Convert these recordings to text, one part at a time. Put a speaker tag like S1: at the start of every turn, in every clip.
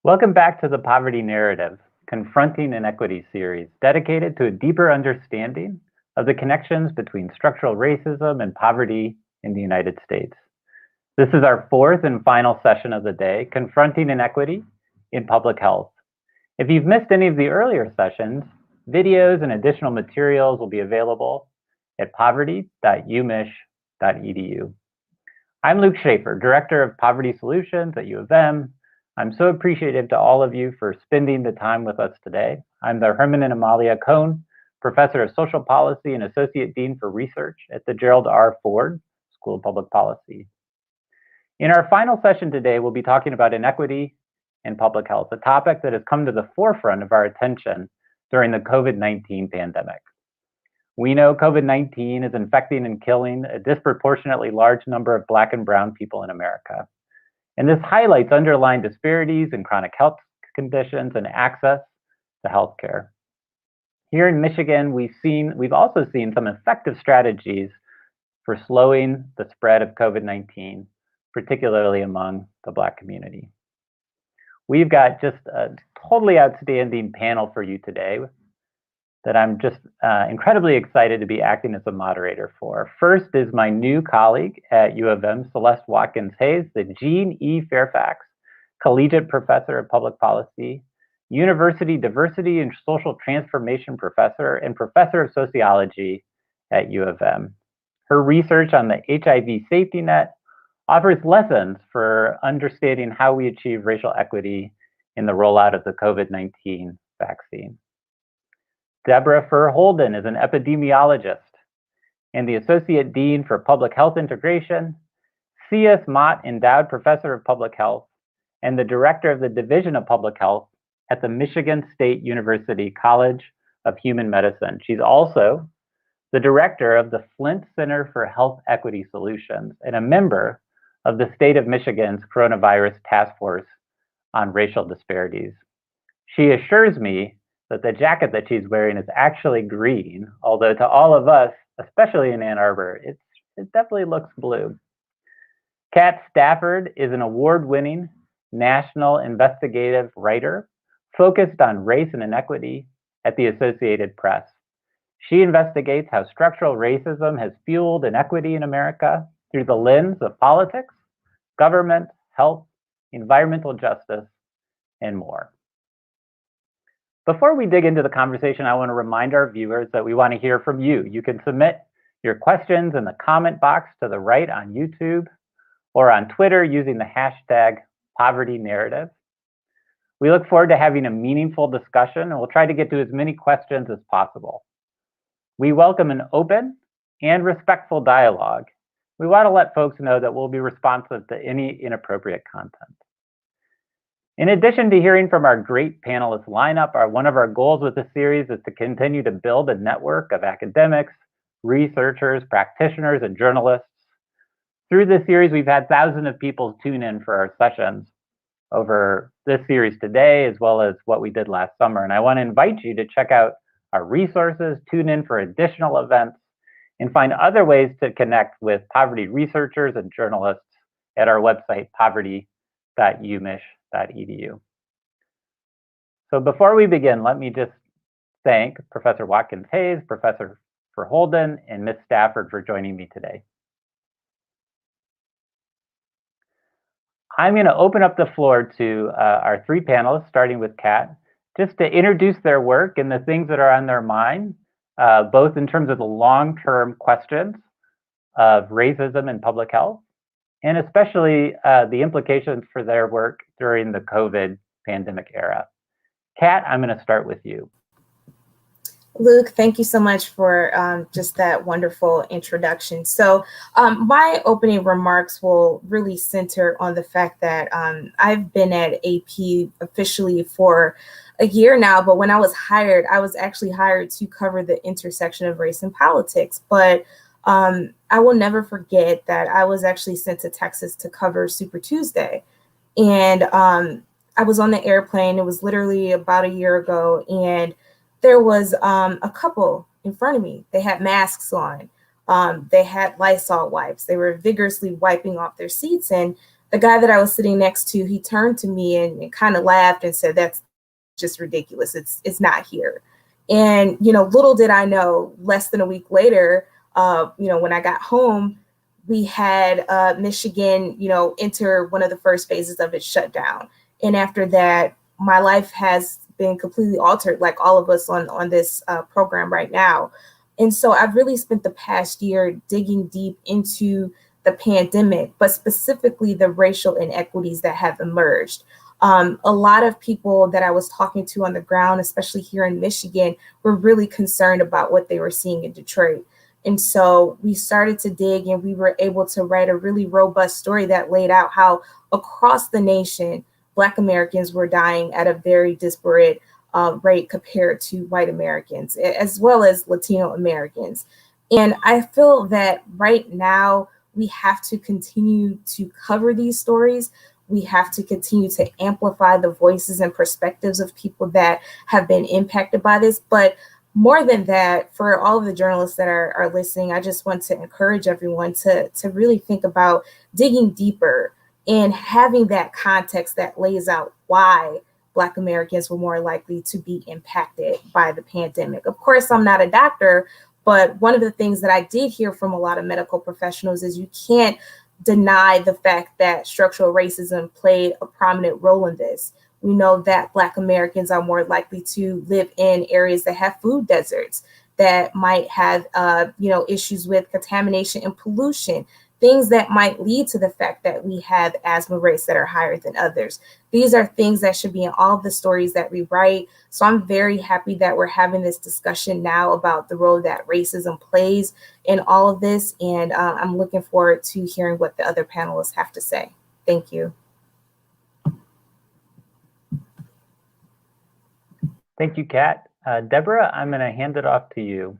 S1: Welcome back to the Poverty Narrative, Confronting Inequity series, dedicated to a deeper understanding of the connections between structural racism and poverty in the United States. This is our fourth and final session of the day, Confronting Inequity in Public Health. If you've missed any of the earlier sessions, videos and additional materials will be available at poverty.umich.edu. I'm Luke Schaefer, Director of Poverty Solutions at U of M. I'm so appreciative to all of you for spending the time with us today. I'm the Herman and Amalia Cohn Professor of Social Policy and Associate Dean for Research at the Gerald R. Ford School of Public Policy. In our final session today, we'll be talking about inequity in public health, a topic that has come to the forefront of our attention during the COVID-19 pandemic. We know COVID-19 is infecting and killing a disproportionately large number of Black and Brown people in America. And this highlights underlying disparities in chronic health conditions and access to healthcare. Here in Michigan, we've also seen some effective strategies for slowing the spread of COVID-19, particularly among the Black community. We've got just a totally outstanding panel for you today that I'm just incredibly excited to be acting as a moderator for. First is my new colleague at U of M, Celeste Watkins-Hayes, the Jean E. Fairfax Collegiate Professor of Public Policy, University Diversity and Social Transformation Professor, and Professor of Sociology at U of M. Her research on the HIV safety net offers lessons for understanding how we achieve racial equity in the rollout of the COVID-19 vaccine. Deborah Furr-Holden is an epidemiologist and the Associate Dean for Public Health Integration, C.S. Mott Endowed Professor of Public Health, and the Director of the Division of Public Health at the Michigan State University College of Human Medicine. She's also the Director of the Flint Center for Health Equity Solutions and a member of the State of Michigan's Coronavirus Task Force on Racial Disparities. She assures me that the jacket that she's wearing is actually green, although to all of us, especially in Ann Arbor, it definitely looks blue. Kat Stafford is an award-winning national investigative writer focused on race and inequity at the Associated Press. She investigates how structural racism has fueled inequity in America through the lens of politics, government, health, environmental justice, and more. Before we dig into the conversation, I want to remind our viewers that we want to hear from you. You can submit your questions in the comment box to the right on YouTube or on Twitter using the hashtag #PovertyNarrative. We look forward to having a meaningful discussion, and we'll try to get to as many questions as possible. We welcome an open and respectful dialogue. We want to let folks know that we'll be responsive to any inappropriate content. In addition to hearing from our great panelist lineup, one of our goals with this series is to continue to build a network of academics, researchers, practitioners, and journalists. Through this series, we've had thousands of people tune in for our sessions over this series today, as well as what we did last summer. And I want to invite you to check out our resources, tune in for additional events, and find other ways to connect with poverty researchers and journalists at our website, poverty.umich.edu. So before we begin, let me just thank Professor Watkins-Hayes, Professor Furr-Holden, and Ms. Stafford for joining me today. I'm going to open up the floor to our three panelists, starting with Kat, just to introduce their work and the things that are on their mind, both in terms of the long-term questions of racism in public health, and especially the implications for their work during the COVID pandemic era. Kat, I'm going to start with you.
S2: Luke, thank you so much for just that wonderful introduction. So my opening remarks will really center on the fact that I've been at AP officially for a year now, but when I was actually hired to cover the intersection of race and politics. But I will never forget that I was actually sent to Texas to cover Super Tuesday. And I was on the airplane. It was literally about a year ago. And there was a couple in front of me. They had masks on. They had Lysol wipes. They were vigorously wiping off their seats. And the guy that I was sitting next to, he turned to me and kind of laughed and said, "That's just ridiculous. It's not here." And, little did I know, less than a week later, when I got home, we had Michigan, enter one of the first phases of its shutdown. And after that, my life has been completely altered, like all of us on this program right now. And so I've really spent the past year digging deep into the pandemic, but specifically the racial inequities that have emerged. A lot of people that I was talking to on the ground, especially here in Michigan, were really concerned about what they were seeing in Detroit. And so we started to dig, and we were able to write a really robust story that laid out how across the nation, Black Americans were dying at a very disparate rate compared to white Americans, as well as Latino Americans. And I feel that right now we have to continue to cover these stories. We have to continue to amplify the voices and perspectives of people that have been impacted by this. But more than that, for all of the journalists that are listening, I just want to encourage everyone to really think about digging deeper and having that context that lays out why Black Americans were more likely to be impacted by the pandemic. Of course, I'm not a doctor, but one of the things that I did hear from a lot of medical professionals is you can't deny the fact that structural racism played a prominent role in this. We know that Black Americans are more likely to live in areas that have food deserts, that might have, issues with contamination and pollution, things that might lead to the fact that we have asthma rates that are higher than others. These are things that should be in all of the stories that we write. So I'm very happy that we're having this discussion now about the role that racism plays in all of this. And I'm looking forward to hearing what the other panelists have to say. Thank you.
S1: Thank you, Kat. Deborah, I'm going to hand it off to you.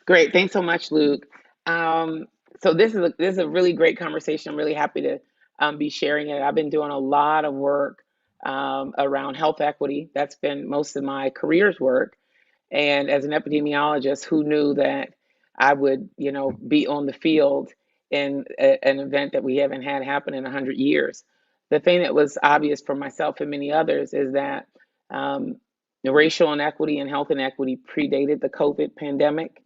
S3: Great. Thanks so much, Luke. So this is a really great conversation. I'm really happy to be sharing it. I've been doing a lot of work around health equity. That's been most of my career's work. And as an epidemiologist, who knew that I would, be on the field in an event that we haven't had happen in 100 years. The thing that was obvious for myself and many others is that the racial inequity and health inequity predated the COVID pandemic.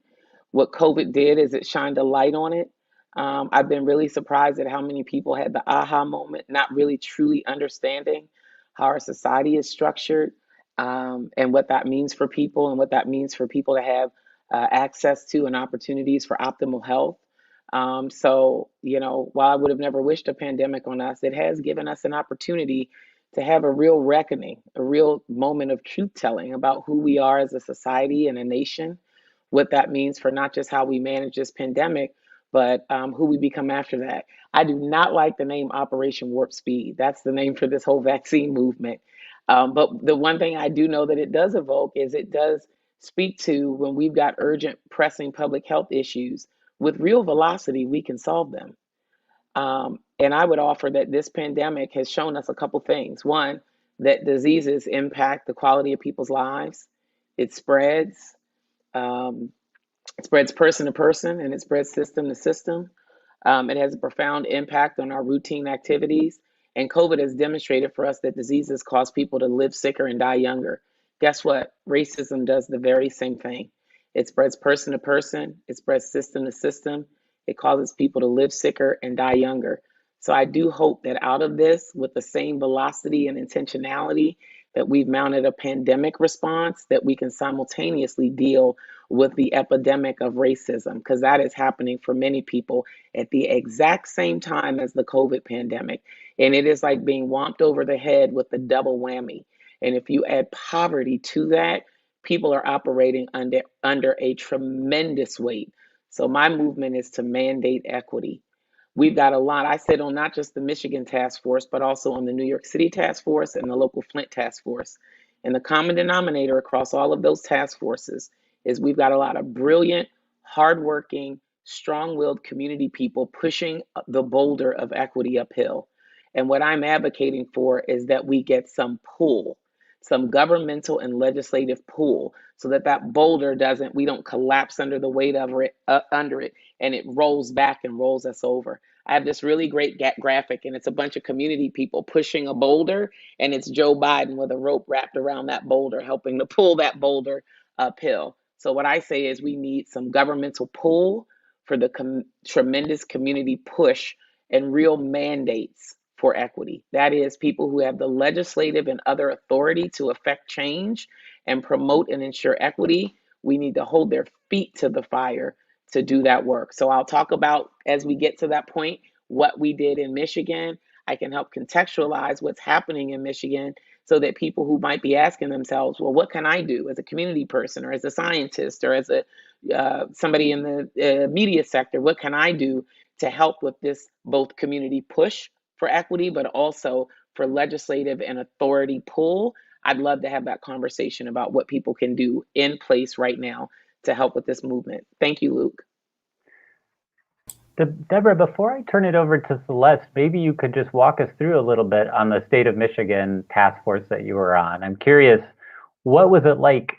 S3: What COVID did is it shined a light on it. I've been really surprised at how many people had the aha moment, not really truly understanding how our society is structured, and what that means for people and what that means for people to have access to and opportunities for optimal health. So, while I would have never wished a pandemic on us, it has given us an opportunity to have a real reckoning, a real moment of truth telling about who we are as a society and a nation, what that means for not just how we manage this pandemic, but who we become after that. I do not like the name Operation Warp Speed. That's the name for this whole vaccine movement. But the one thing I do know that it does evoke is it does speak to when we've got urgent, pressing public health issues with real velocity, we can solve them. And I would offer that this pandemic has shown us a couple things. One, that diseases impact the quality of people's lives. It spreads. It spreads person to person, and it spreads system to system. It has a profound impact on our routine activities. And COVID has demonstrated for us that diseases cause people to live sicker and die younger. Guess what? Racism does the very same thing. It spreads person to person, it spreads system to system. It causes people to live sicker and die younger. So I do hope that out of this, with the same velocity and intentionality that we've mounted a pandemic response, that we can simultaneously deal with the epidemic of racism, because that is happening for many people at the exact same time as the COVID pandemic. And it is like being whomped over the head with the double whammy. And if you add poverty to that, people are operating under a tremendous weight. So my movement is to mandate equity. We've got a lot. I sit on not just the Michigan task force, but also on the New York City task force and the local Flint task force. And the common denominator across all of those task forces is we've got a lot of brilliant, hardworking, strong-willed community people pushing the boulder of equity uphill. And what I'm advocating for is that we get some pull, some governmental and legislative pull so that that boulder we don't collapse under the weight of it, under it, and it rolls back and rolls us over. I have this really great graphic, and it's a bunch of community people pushing a boulder, and it's Joe Biden with a rope wrapped around that boulder, helping to pull that boulder uphill. So what I say is we need some governmental pull for the tremendous community push and real mandates for equity. That is, people who have the legislative and other authority to affect change and promote and ensure equity. We need to hold their feet to the fire to do that work. So I'll talk about, as we get to that point, what we did in Michigan. I can help contextualize what's happening in Michigan so that people who might be asking themselves, well, what can I do as a community person or as a scientist or as a somebody in the media sector, what can I do to help with this both community push for equity, but also for legislative and authority pull? I'd love to have that conversation about what people can do in place right now to help with this movement. Thank you, Luke.
S1: Deborah, before I turn it over to Celeste, maybe you could just walk us through a little bit on the state of Michigan task force that you were on. I'm curious, what was it like?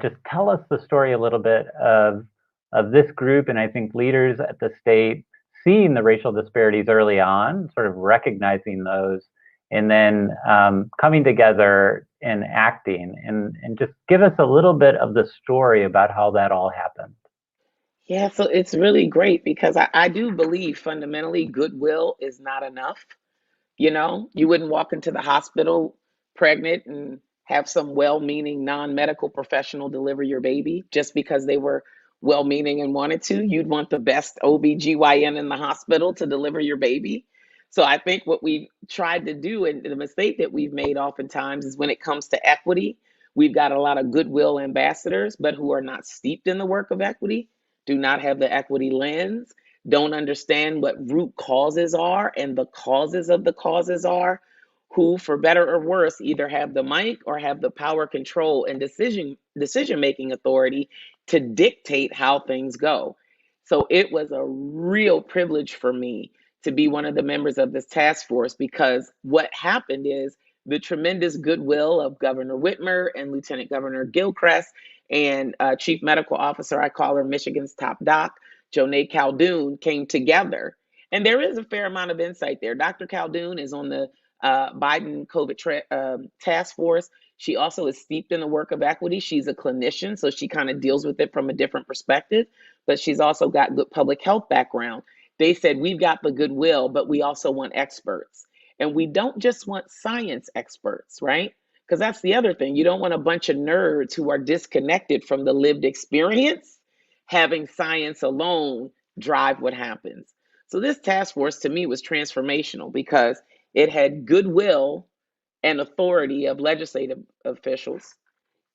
S1: Just tell us the story a little bit of this group, and I think leaders at the state seeing the racial disparities early on, sort of recognizing those, and then coming together and acting. And just give us a little bit of the story about how that all happened.
S3: Yeah, so it's really great because I do believe fundamentally goodwill is not enough. You know, you wouldn't walk into the hospital pregnant and have some well-meaning non-medical professional deliver your baby just because they were well-meaning and wanted to. You'd want the best OB/GYN in the hospital to deliver your baby. So I think what we've tried to do, and the mistake that we've made oftentimes, is when it comes to equity, we've got a lot of goodwill ambassadors, but who are not steeped in the work of equity, do not have the equity lens, don't understand what root causes are and the causes of the causes are, who, for better or worse, either have the mic or have the power, control, and decision-making authority to dictate how things go. So it was a real privilege for me to be one of the members of this task force, because what happened is the tremendous goodwill of Governor Whitmer and Lieutenant Governor Gilchrist and Chief Medical Officer, I call her Michigan's top doc, Jonae Caldoun, came together. And there is a fair amount of insight there. Dr. Caldoun is on the Biden COVID task force. She also is steeped in the work of equity. She's a clinician, so she kind of deals with it from a different perspective, but she's also got good public health background. They said, we've got the goodwill, but we also want experts. And we don't just want science experts, right? Because that's the other thing. You don't want a bunch of nerds who are disconnected from the lived experience having science alone drive what happens. So this task force to me was transformational because it had goodwill and authority of legislative officials.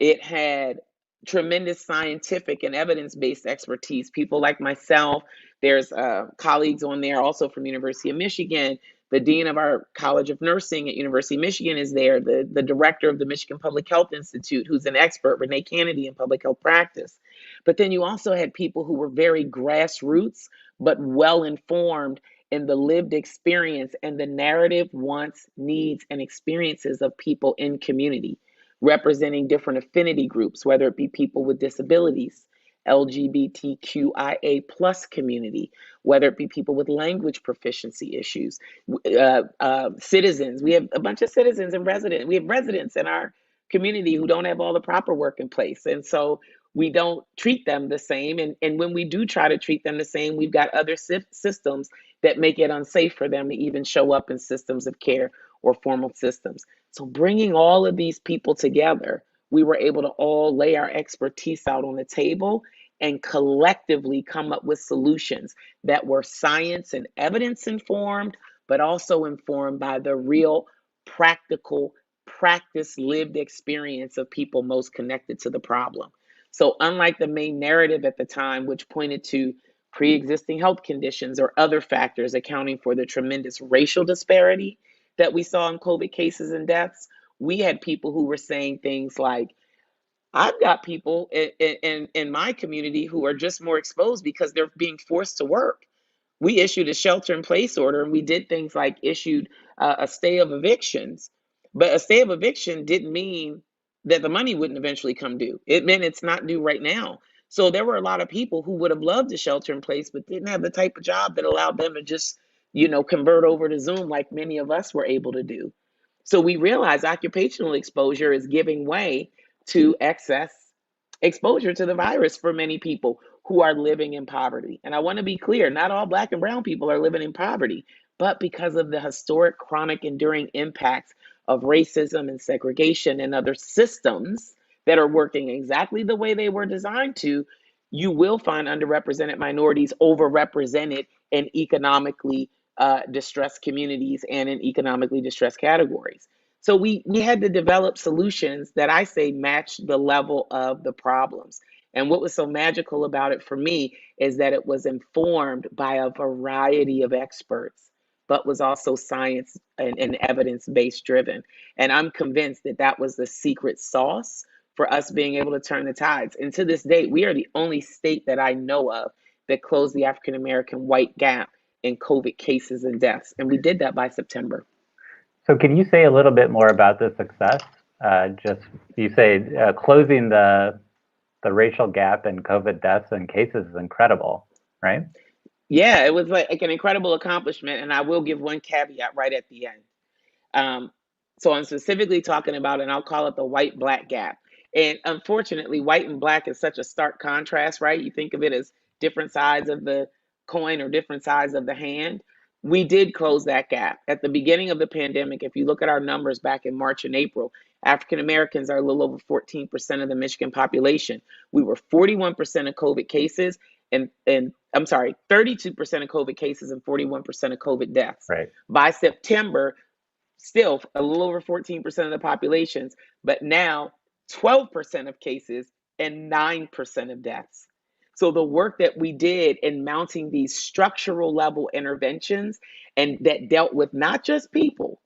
S3: It had tremendous scientific and evidence-based expertise. People like myself, there's colleagues on there also from University of Michigan. The dean of our College of Nursing at University of Michigan is there. The director of the Michigan Public Health Institute, who's an expert, Renee Kennedy, in public health practice. But then you also had people who were very grassroots, but well-informed in the lived experience and the narrative, wants, needs, and experiences of people in community, representing different affinity groups, whether it be people with disabilities, LGBTQIA plus community, whether it be people with language proficiency issues, citizens. We have a bunch of citizens and residents. We have residents in our community who don't have all the proper work in place. And so we don't treat them the same. And when we do try to treat them the same, we've got other systems that make it unsafe for them to even show up in systems of care or formal systems. So bringing all of these people together, we were able to all lay our expertise out on the table and collectively come up with solutions that were science and evidence informed, but also informed by the real practical practice lived experience of people most connected to the problem. So unlike the main narrative at the time, which pointed to pre-existing health conditions or other factors accounting for the tremendous racial disparity that we saw in COVID cases and deaths, we had people who were saying things like, I've got people in my community who are just more exposed because they're being forced to work. We issued a shelter in place order, and we did things like issued a stay of evictions. But a stay of eviction didn't mean that the money wouldn't eventually come due. It meant it's not due right now. So there were a lot of people who would have loved to shelter in place, but didn't have the type of job that allowed them to just, convert over to Zoom like many of us were able to do. So we realize occupational exposure is giving way to excess exposure to the virus for many people who are living in poverty. And I want to be clear, not all Black and brown people are living in poverty, but because of the historic, chronic, enduring impacts of racism and segregation and other systems that are working exactly the way they were designed to, you will find underrepresented minorities overrepresented in economically distressed communities and in economically distressed categories. So we had to develop solutions that I say match the level of the problems. And what was so magical about it for me is that it was informed by a variety of experts, but was also science and evidence-based driven. And I'm convinced that that was the secret sauce for us being able to turn the tides. And to this day, we are the only state that I know of that closed the African American white gap in COVID cases and deaths. And we did that by September.
S1: So can you say a little bit more about the success? Just you say closing the racial gap in COVID deaths and cases is incredible, right?
S3: Yeah, it was like an incredible accomplishment. And I will give one caveat right at the end. So I'm specifically talking about, and I'll call it the white-black gap. And unfortunately, white and black is such a stark contrast, right? You think of it as different sides of the coin or different sides of the hand. We did close that gap. At the beginning of the pandemic, if you look at our numbers back in March and April, African Americans are a little over 14% of the Michigan population. We were 41% of COVID cases and I'm sorry, 32% of COVID cases and 41% of COVID deaths.
S1: Right.
S3: By September, still a little over 14% of the populations, but now 12% of cases and 9% of deaths. So the work that we did in mounting these structural level interventions and that dealt with not just people,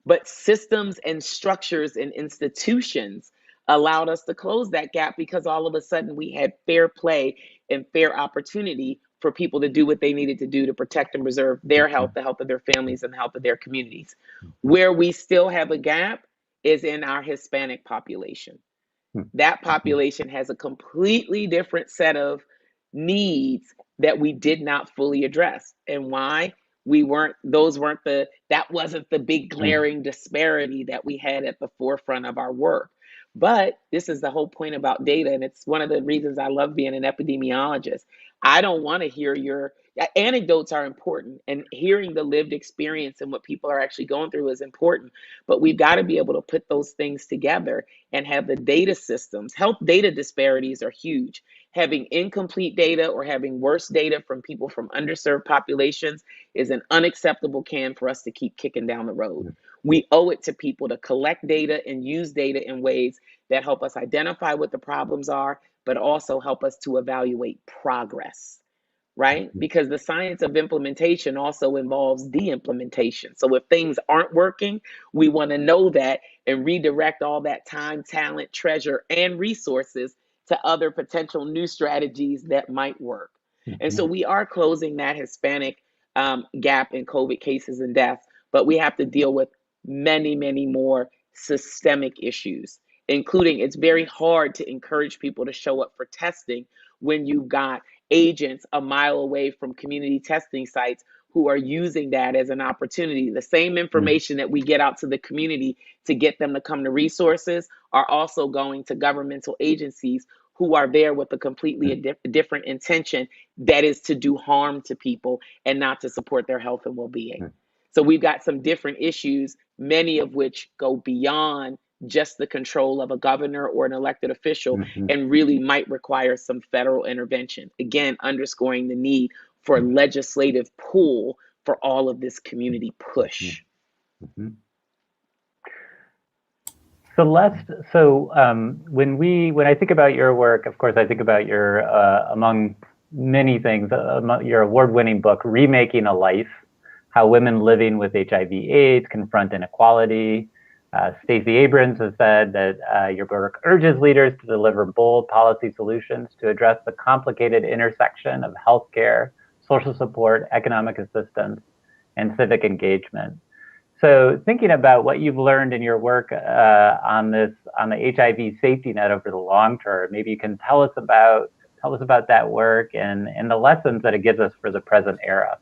S3: but systems and structures and institutions allowed us to close that gap because all of a sudden we had fair play and fair opportunity for people to do what they needed to do to protect and preserve their health, the health of their families, and the health of their communities. Where we still have a gap is in our Hispanic population. That population has a completely different set of needs that we did not fully address. And why? That wasn't the big glaring disparity that we had at the forefront of our work. But this is the whole point about data. And it's one of the reasons I love being an epidemiologist. I don't want to hear your anecdotes are important, and hearing the lived experience and what people are actually going through is important. But we've got to be able to put those things together and have the data systems. Health data disparities are huge. Having incomplete data or having worse data from people from underserved populations is an unacceptable can for us to keep kicking down the road. We owe it to people to collect data and use data in ways that help us identify what the problems are, but also help us to evaluate progress, right? Because the science of implementation also involves de-implementation. So if things aren't working, we want to know that and redirect all that time, talent, treasure, and resources to other potential new strategies that might work. And so we are closing that Hispanic gap in COVID cases and deaths, but we have to deal with many, many more systemic issues, including it's very hard to encourage people to show up for testing when you've got agents a mile away from community testing sites who are using that as an opportunity. The same information that we get out to the community to get them to come to resources are also going to governmental agencies who are there with a completely different intention, that is to do harm to people and not to support their health and well-being. So we've got some different issues, many of which go beyond just the control of a governor or an elected official and really might require some federal intervention. Again, underscoring the need for legislative pull for all of this community push.
S1: Celeste, so when I think about your work, of course, I think about your, among many things, your award-winning book, Remaking a Life, How Women Living with HIV/AIDS Confront Inequality. Stacey Abrams has said that your work urges leaders to deliver bold policy solutions to address the complicated intersection of healthcare, social support, economic assistance, and civic engagement. So thinking about what you've learned in your work on the HIV safety net over the long term, maybe you can tell us about that work and the lessons that it gives us for the present era.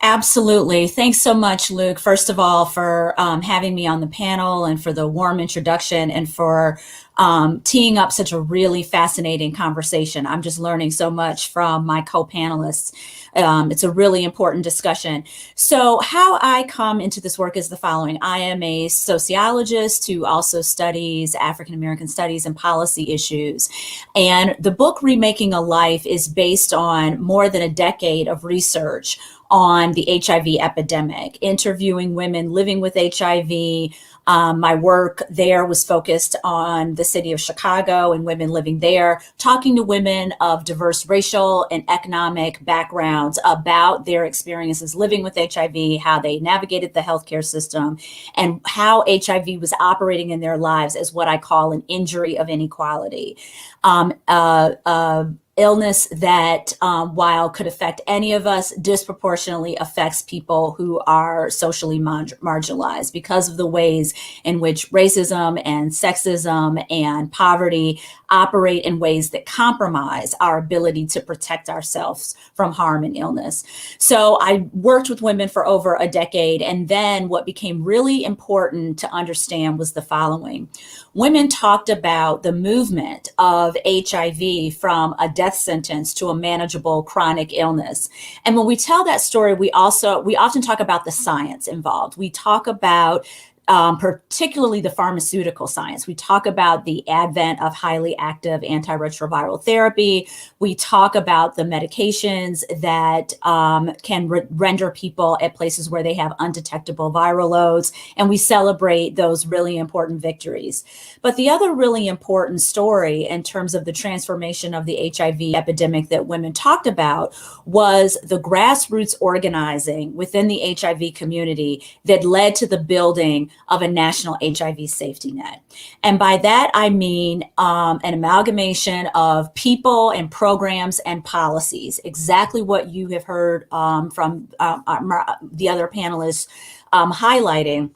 S4: Absolutely. Thanks so much, Luke, first of all, for having me on the panel and for the warm introduction and for teeing up such a really fascinating conversation. I'm just learning so much from my co-panelists. It's a really important discussion. So how I come into this work is the following. I am a sociologist who also studies African-American studies and policy issues. And the book Remaking a Life is based on more than a decade of research on the HIV epidemic, interviewing women living with HIV. My work there was focused on the city of Chicago and women living there, talking to women of diverse racial and economic backgrounds about their experiences living with HIV, how they navigated the healthcare system, and how HIV was operating in their lives as what I call an injury of inequality. Illness that, while could affect any of us, disproportionately affects people who are socially marginalized because of the ways in which racism and sexism and poverty operate in ways that compromise our ability to protect ourselves from harm and illness. So I worked with women for over a decade, and then what became really important to understand was the following. Women talked about the movement of HIV from a death sentence to a manageable chronic illness. And when we tell that story, we often talk about the science involved. We talk about particularly the pharmaceutical science. We talk about the advent of highly active antiretroviral therapy. We talk about the medications that can render people at places where they have undetectable viral loads, and we celebrate those really important victories. But the other really important story in terms of the transformation of the HIV epidemic that women talked about was the grassroots organizing within the HIV community that led to the building of a national HIV safety net. And by that, I mean an amalgamation of people and programs and policies, exactly what you have heard from the other panelists highlighting,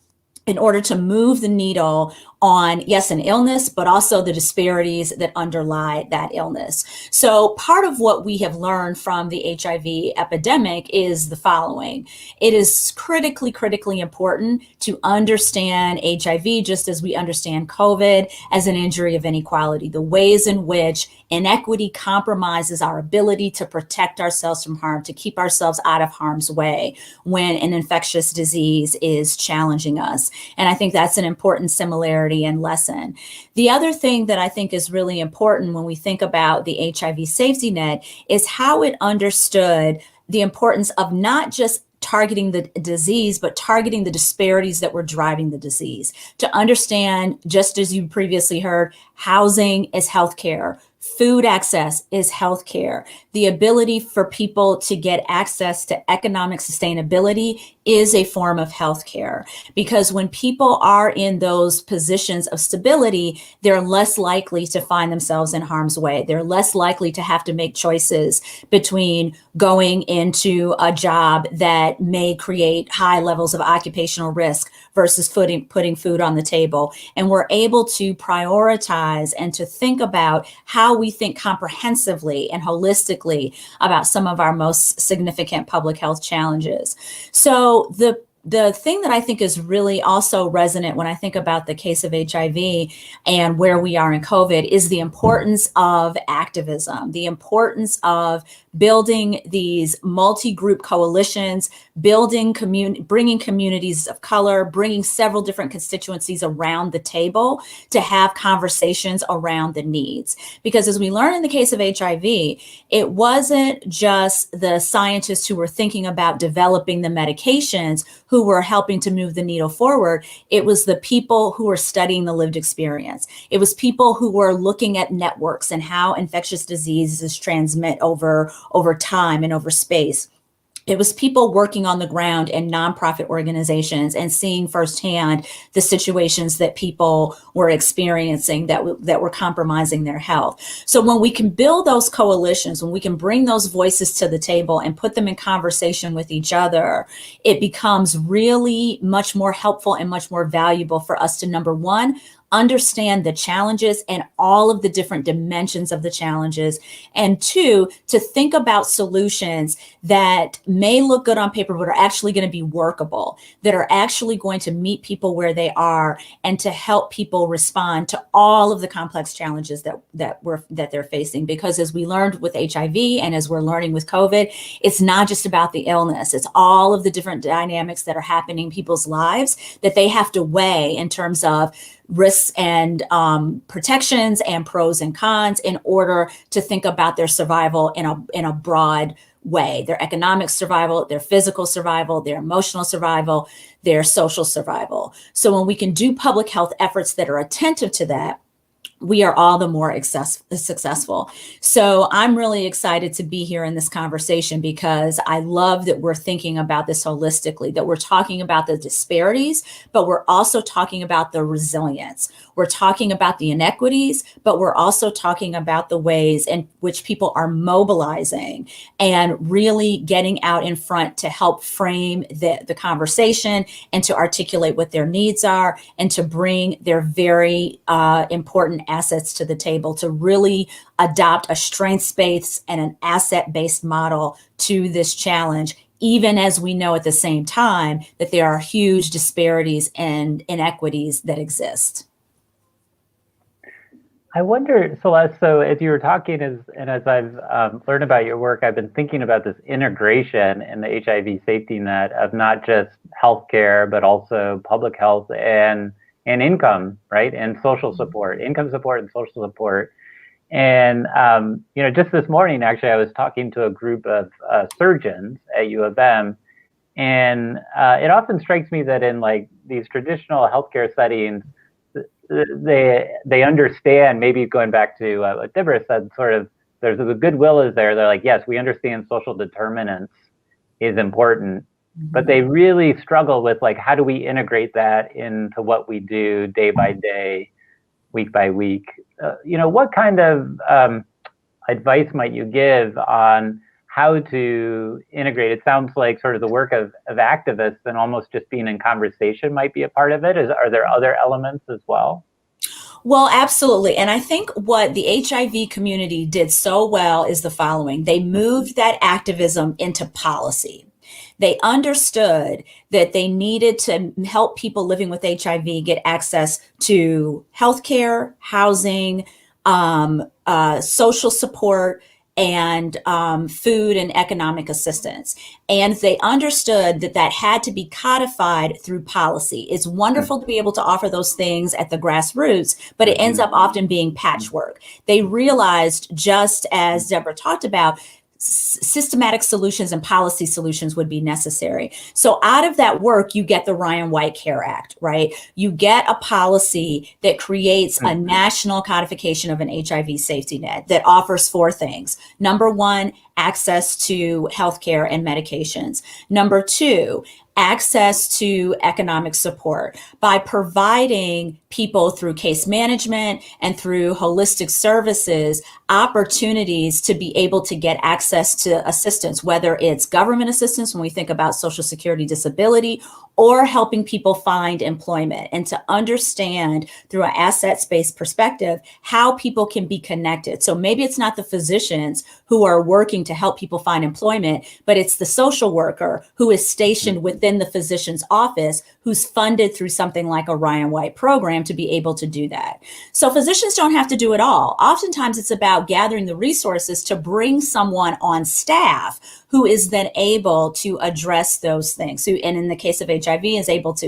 S4: in order to move the needle on, yes, an illness, but also the disparities that underlie that illness. So part of what we have learned from the HIV epidemic is the following. It is critically important to understand HIV just as we understand COVID as an injury of inequality, the ways in which inequity compromises our ability to protect ourselves from harm, to keep ourselves out of harm's way when an infectious disease is challenging us. And I think that's an important similarity and lesson. The other thing that I think is really important when we think about the HIV safety net is how it understood the importance of not just targeting the disease, but targeting the disparities that were driving the disease. To understand, just as you previously heard, housing is healthcare. Food access is healthcare. The ability for people to get access to economic sustainability is a form of healthcare. Because when people are in those positions of stability, they're less likely to find themselves in harm's way. They're less likely to have to make choices between going into a job that may create high levels of occupational risk versus putting food on the table. And we're able to prioritize and to think about how we think comprehensively and holistically about some of our most significant public health challenges. So the thing that I think is really also resonant when I think about the case of HIV and where we are in COVID is the importance of activism, the importance of building these multi-group coalitions, bringing communities of color, bringing several different constituencies around the table to have conversations around the needs. Because as we learn in the case of HIV, it wasn't just the scientists who were thinking about developing the medications who were helping to move the needle forward. It was the people who were studying the lived experience. It was people who were looking at networks and how infectious diseases transmit over time and over space. It was people working on the ground in nonprofit organizations and seeing firsthand the situations that people were experiencing that were compromising their health. So when we can build those coalitions, when we can bring those voices to the table and put them in conversation with each other, it becomes really much more helpful and much more valuable for us to, number one, understand the challenges and all of the different dimensions of the challenges. And two, to think about solutions that may look good on paper, but are actually going to be workable, that are actually going to meet people where they are and to help people respond to all of the complex challenges that they're facing. Because as we learned with HIV and as we're learning with COVID, it's not just about the illness. It's all of the different dynamics that are happening in people's lives that they have to weigh in terms of risks and protections and pros and cons in order to think about their survival in a broad way, their economic survival, their physical survival, their emotional survival, their social survival. So when we can do public health efforts that are attentive to that, we are all the more successful. So I'm really excited to be here in this conversation because I love that we're thinking about this holistically, that we're talking about the disparities, but we're also talking about the resilience. We're talking about the inequities, but we're also talking about the ways in which people are mobilizing and really getting out in front to help frame the conversation and to articulate what their needs are and to bring their very important assets to the table, to really adopt a strengths-based and an asset-based model to this challenge, even as we know at the same time that there are huge disparities and inequities that exist.
S1: I wonder, Celeste, so as you were talking, as I've learned about your work, I've been thinking about this integration in the HIV safety net of not just healthcare, but also public health and income, right? And social support, income support and social support. And, just this morning, actually, I was talking to a group of surgeons at U of M, and it often strikes me that in like these traditional healthcare settings, they understand, maybe going back to what Deborah said, sort of, there's the goodwill is there. They're like, yes, we understand social determinants is important, but they really struggle with like, how do we integrate that into what we do day by day, week by week? What kind of advice might you give on how to integrate? It sounds like sort of the work of activists and almost just being in conversation might be a part of it. Are there other elements as well?
S4: Well, absolutely. And I think what the HIV community did so well is the following. They moved that activism into policy. They understood that they needed to help people living with HIV get access to healthcare, housing, social support, and food and economic assistance. And they understood that had to be codified through policy. It's wonderful to be able to offer those things at the grassroots, but it ends up often being patchwork. They realized, just as Deborah talked about, systematic solutions and policy solutions would be necessary. So out of that work, you get the Ryan White Care Act, right? You get a policy that creates a national codification of an HIV safety net that offers four things. Number one, access to healthcare and medications. Number two, access to economic support by providing people through case management and through holistic services opportunities to be able to get access to assistance, whether it's government assistance when we think about Social Security disability, or helping people find employment, and to understand through an assets-based perspective how people can be connected. So maybe it's not the physicians who are working to help people find employment, but it's the social worker who is stationed within the physician's office who's funded through something like a Ryan White program to be able to do that. So physicians don't have to do it all. Oftentimes it's about gathering the resources to bring someone on staff who is then able to address those things. And in the case of HIV,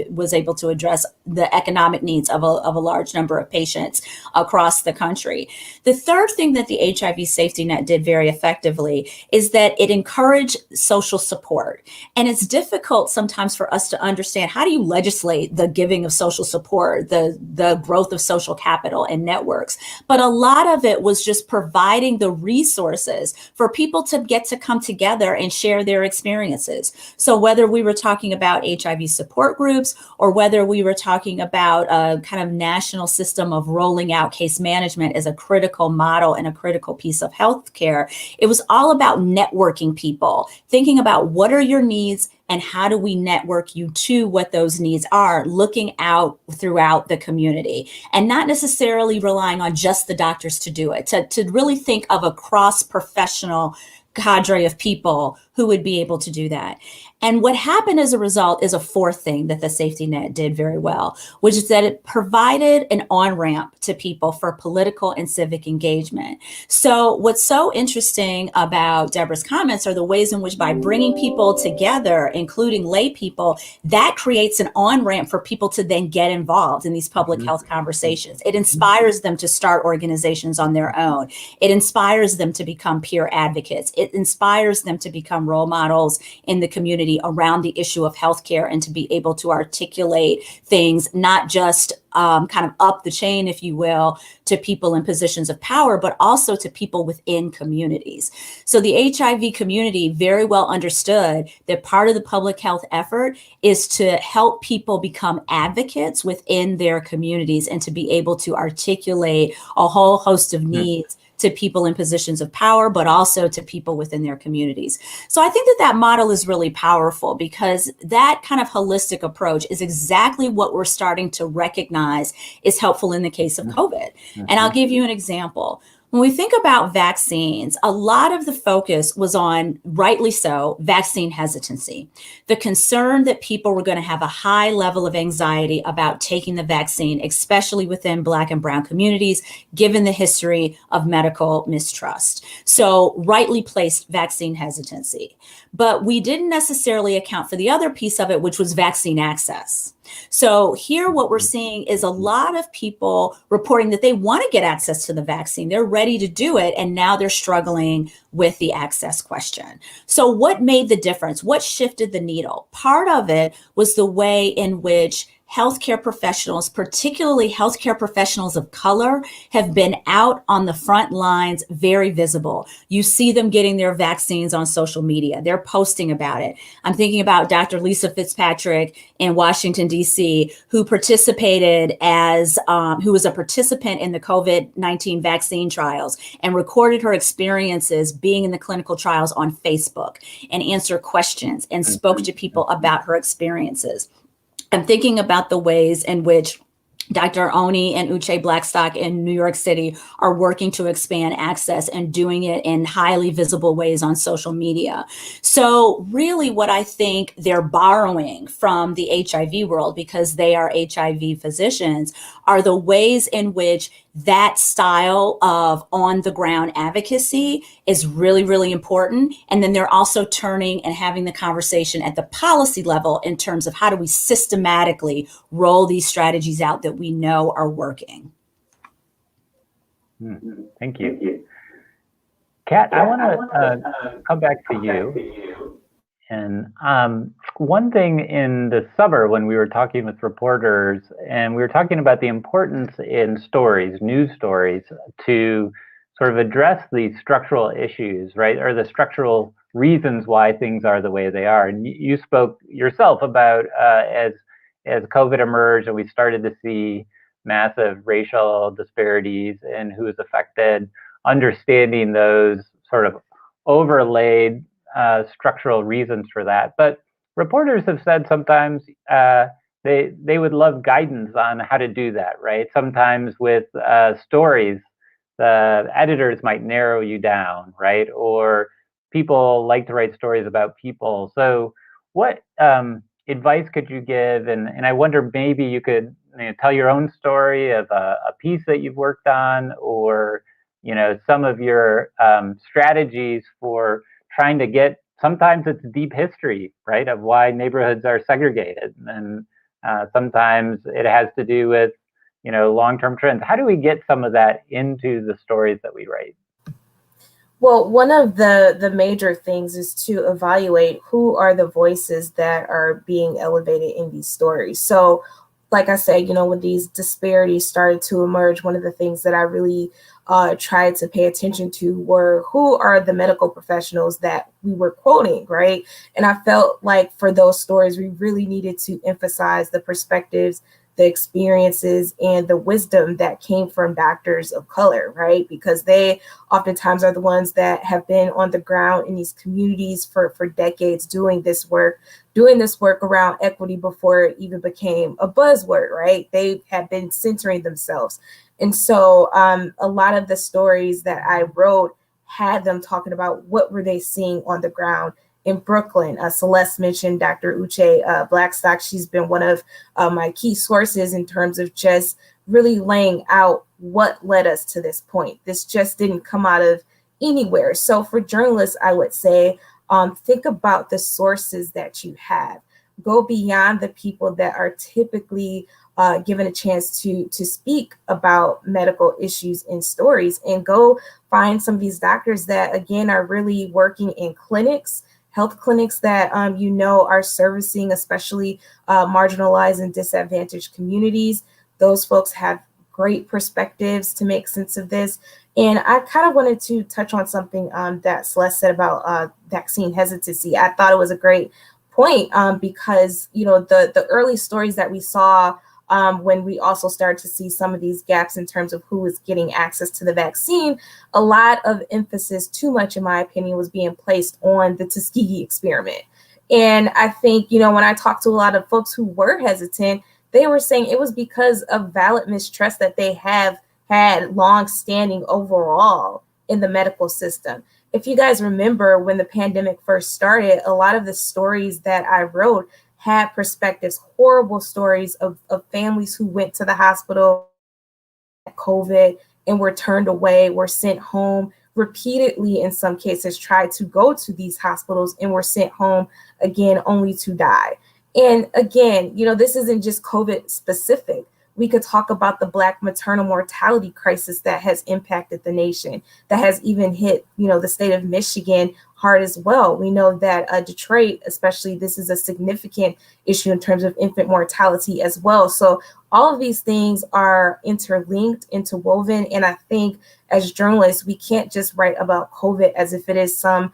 S4: was able to address the economic needs of a large number of patients across the country. The third thing that the HIV safety net did very effectively is that it encouraged social support. And it's difficult sometimes sometimes for us to understand, how do you legislate the giving of social support, the growth of social capital and networks? But a lot of it was just providing the resources for people to get to come together and share their experiences. So whether we were talking about HIV support groups, or whether we were talking about a kind of national system of rolling out case management as a critical model and a critical piece of healthcare, it was all about networking people, thinking about what are your needs and how do we network you to what those needs are, looking out throughout the community and not necessarily relying on just the doctors to do it, to really think of a cross-professional cadre of people who would be able to do that. And what happened as a result is a fourth thing that the safety net did very well, which is that it provided an on-ramp to people for political and civic engagement. So what's so interesting about Deborah's comments are the ways in which by bringing people together, including lay people, that creates an on-ramp for people to then get involved in these public health conversations. It inspires them to start organizations on their own. It inspires them to become peer advocates. It inspires them to become role models in the community around the issue of healthcare and to be able to articulate things, not just kind of up the chain, if you will, to people in positions of power, but also to people within communities. So the HIV community very well understood that part of the public health effort is to help people become advocates within their communities and to be able to articulate a whole host of needs to people in positions of power, but also to people within their communities. So I think that that model is really powerful because that kind of holistic approach is exactly what we're starting to recognize is helpful in the case of COVID. And I'll give you an example. When we think about vaccines, a lot of the focus was on, rightly so, vaccine hesitancy. The concern that people were going to have a high level of anxiety about taking the vaccine, especially within Black and Brown communities, given the history of medical mistrust. So rightly placed vaccine hesitancy. But we didn't necessarily account for the other piece of it, which was vaccine access. So here what we're seeing is a lot of people reporting that they want to get access to the vaccine. They're ready to do it. And now they're struggling with the access question. So what made the difference? What shifted the needle? Part of it was the way in which healthcare professionals, particularly healthcare professionals of color, have been out on the front lines, very visible. You see them getting their vaccines on social media. They're posting about it. I'm thinking about Dr. Lisa Fitzpatrick in Washington, D.C., who participated who was a participant in the COVID-19 vaccine trials and recorded her experiences being in the clinical trials on Facebook and answered questions and spoke to people about her experiences. I'm thinking about the ways in which Dr. Oni and Uche Blackstock in New York City are working to expand access and doing it in highly visible ways on social media. So really what I think they're borrowing from the HIV world, because they are HIV physicians, are the ways in which that style of on-the-ground advocacy is really, really important. And then they're also turning and having the conversation at the policy level in terms of how do we systematically roll these strategies out that we know are working.
S1: Thank you. Kat, I want to come back to you. And one thing in the summer when we were talking with reporters, and we were talking about the importance in stories, news stories, to sort of address these structural issues, right? Or the structural reasons why things are the way they are. And you spoke yourself about as COVID emerged and we started to see massive racial disparities in who is affected, understanding those sort of overlaid structural reasons for that. But reporters have said sometimes they would love guidance on how to do that, right? Sometimes with stories, the editors might narrow you down, right? Or people like to write stories about people. So what advice could you give? And I wonder, maybe you could tell your own story of a piece that you've worked on, or some of your strategies for trying to get, sometimes it's deep history, right, of why neighborhoods are segregated. And sometimes it has to do with, long-term trends. How do we get some of that into the stories that we write?
S2: Well, one of the major things is to evaluate who are the voices that are being elevated in these stories. So, like I said, when these disparities started to emerge, one of the things that I really tried to pay attention to were who are the medical professionals that we were quoting, right? And I felt like for those stories, we really needed to emphasize the perspectives, the experiences, and the wisdom that came from doctors of color, right? Because they oftentimes are the ones that have been on the ground in these communities for decades doing this work around equity before it even became a buzzword, right? They have been centering themselves. And so a lot of the stories that I wrote had them talking about what were they seeing on the ground in Brooklyn. Celeste mentioned Dr. Uche Blackstock. She's been one of my key sources in terms of just really laying out what led us to this point. This just didn't come out of anywhere. So for journalists, I would say, think about the sources that you have. Go beyond the people that are typically given a chance to speak about medical issues in stories, and go find some of these doctors that, again, are really working in clinics, health clinics that are servicing especially marginalized and disadvantaged communities. Those folks have great perspectives to make sense of this. And I kind of wanted to touch on something that Celeste said about vaccine hesitancy. I thought it was a great point because, the early stories that we saw when we also started to see some of these gaps in terms of who was getting access to the vaccine, a lot of emphasis, too much in my opinion, was being placed on the Tuskegee experiment. And I think, when I talked to a lot of folks who were hesitant, they were saying it was because of valid mistrust that they have had long-standing overall in the medical system. If you guys remember when the pandemic first started, a lot of the stories that I wrote had perspectives, horrible stories of families who went to the hospital, COVID, and were turned away, were sent home, repeatedly in some cases tried to go to these hospitals and were sent home again only to die. And again, this isn't just COVID specific. We could talk about the Black maternal mortality crisis that has impacted the nation, that has even hit, the state of Michigan hard as well. We know that Detroit, especially, this is a significant issue in terms of infant mortality as well. So all of these things are interlinked, interwoven. And I think as journalists, we can't just write about COVID as if it is some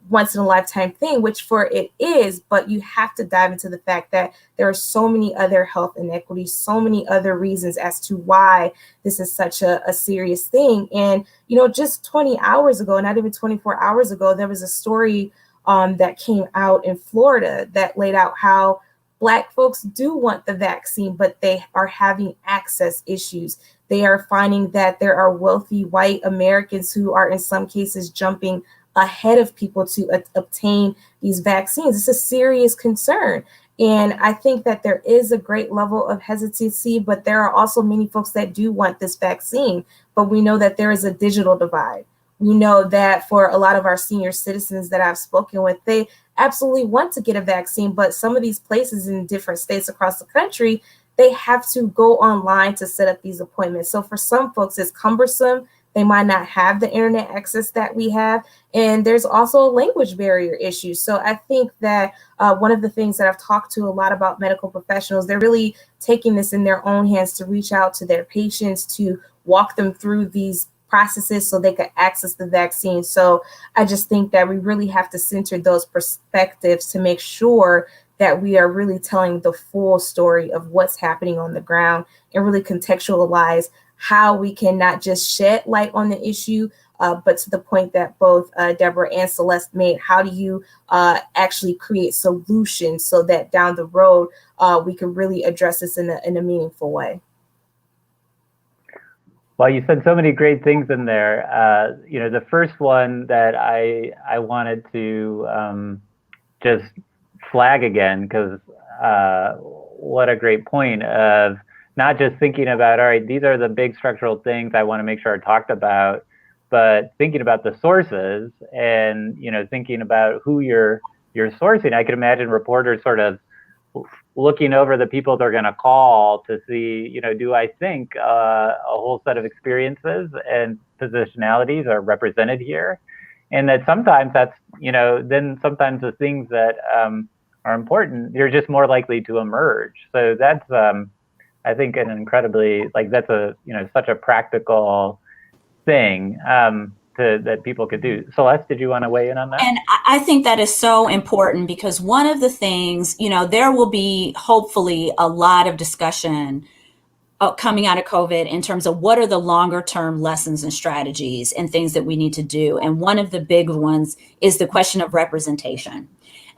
S2: once in a lifetime thing, which for it is, but you have to dive into the fact that there are so many other health inequities, so many other reasons as to why this is such a serious thing. And, just 20 hours ago, not even 24 hours ago, there was a story that came out in Florida that laid out how Black folks do want the vaccine, but they are having access issues. They are finding that there are wealthy white Americans who are in some cases jumping ahead of people to obtain these vaccines. It's a serious concern. And I think that there is a great level of hesitancy, but there are also many folks that do want this vaccine. But we know that there is a digital divide. We know that for a lot of our senior citizens that I've spoken with, they absolutely want to get a vaccine, but some of these places in different states across the country, they have to go online to set up these appointments. So for some folks, it's cumbersome. They might not have the internet access that we have. And there's also a language barrier issue. So I think that one of the things that I've talked to a lot about medical professionals, they're really taking this in their own hands to reach out to their patients, to walk them through these processes so they could access the vaccine. So I just think that we really have to center those perspectives to make sure that we are really telling the full story of what's happening on the ground and really contextualize how we can not just shed light on the issue, but to the point that both Deborah and Celeste made, how do you actually create solutions so that down the road we can really address this in a meaningful way?
S1: Well, you said so many great things in there. The first one that I wanted to just flag again, because what a great point of not just thinking about, all right, these are the big structural things I want to make sure are talked about, but thinking about the sources and, thinking about who you're sourcing. I can imagine reporters sort of looking over the people they're going to call to see, do I think a whole set of experiences and positionalities are represented here? And that sometimes that's, then sometimes the things that are important, they're just more likely to emerge. So that's, I think, an incredibly, that's a, such a practical thing that people could do. Celeste, did you want to weigh in on that?
S4: And I think that is so important, because one of the things, there will be hopefully a lot of discussion coming out of COVID in terms of what are the longer term lessons and strategies and things that we need to do. And one of the big ones is the question of representation,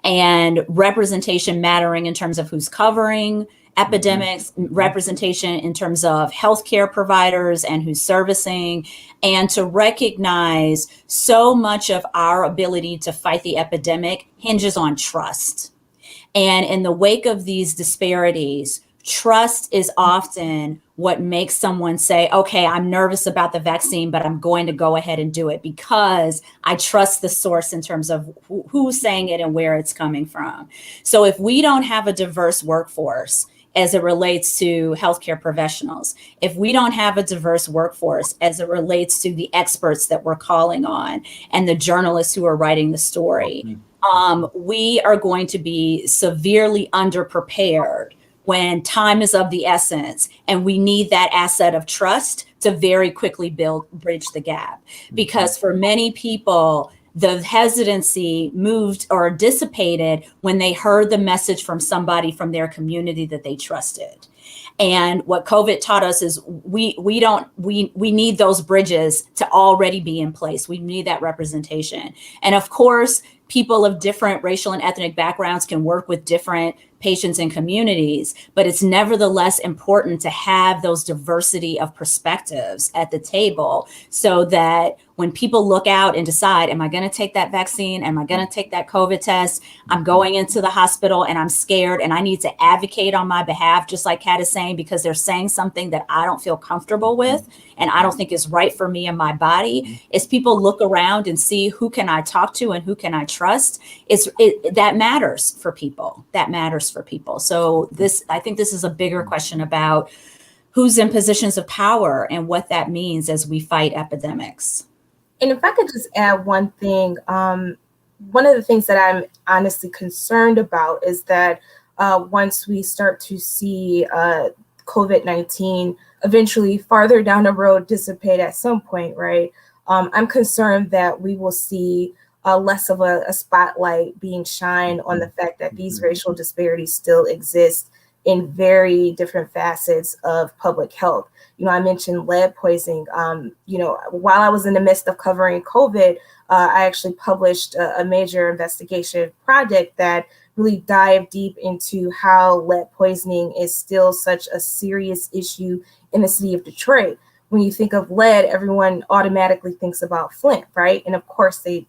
S4: and representation mattering in terms of who's covering epidemics, representation in terms of healthcare providers and who's servicing, and to recognize so much of our ability to fight the epidemic hinges on trust. And in the wake of these disparities, trust is often what makes someone say, okay, I'm nervous about the vaccine, but I'm going to go ahead and do it because I trust the source in terms of who's saying it and where it's coming from. So if we don't have a diverse workforce as it relates to healthcare professionals, if we don't have a diverse workforce as it relates to the experts that we're calling on and the journalists who are writing the story, we are going to be severely underprepared when time is of the essence, and we need that asset of trust to very quickly bridge the gap. Because for many people, the hesitancy moved or dissipated when they heard the message from somebody from their community that they trusted. And what COVID taught us is we need those bridges to already be in place. We need that representation. And of course, people of different racial and ethnic backgrounds can work with different patients and communities, but it's nevertheless important to have those diversity of perspectives at the table so that when people look out and decide, am I going to take that vaccine? Am I going to take that COVID test? I'm going into the hospital and I'm scared and I need to advocate on my behalf, just like Kat is saying, because they're saying something that I don't feel comfortable with and I don't think is right for me and my body. As people look around and see who can I talk to and who can I trust, that matters for people. That matters for people. So I think this is a bigger question about who's in positions of power and what that means as we fight epidemics.
S2: And if I could just add one thing, one of the things that I'm honestly concerned about is that once we start to see COVID-19 eventually farther down the road dissipate at some point, right? I'm concerned that we will see less of a spotlight being shined on the fact that these racial disparities still exist in very different facets of public health. I mentioned lead poisoning. While I was in the midst of covering COVID, I actually published a major investigation project that really dived deep into how lead poisoning is still such a serious issue in the city of Detroit. When you think of lead, everyone automatically thinks about Flint, right? And of course they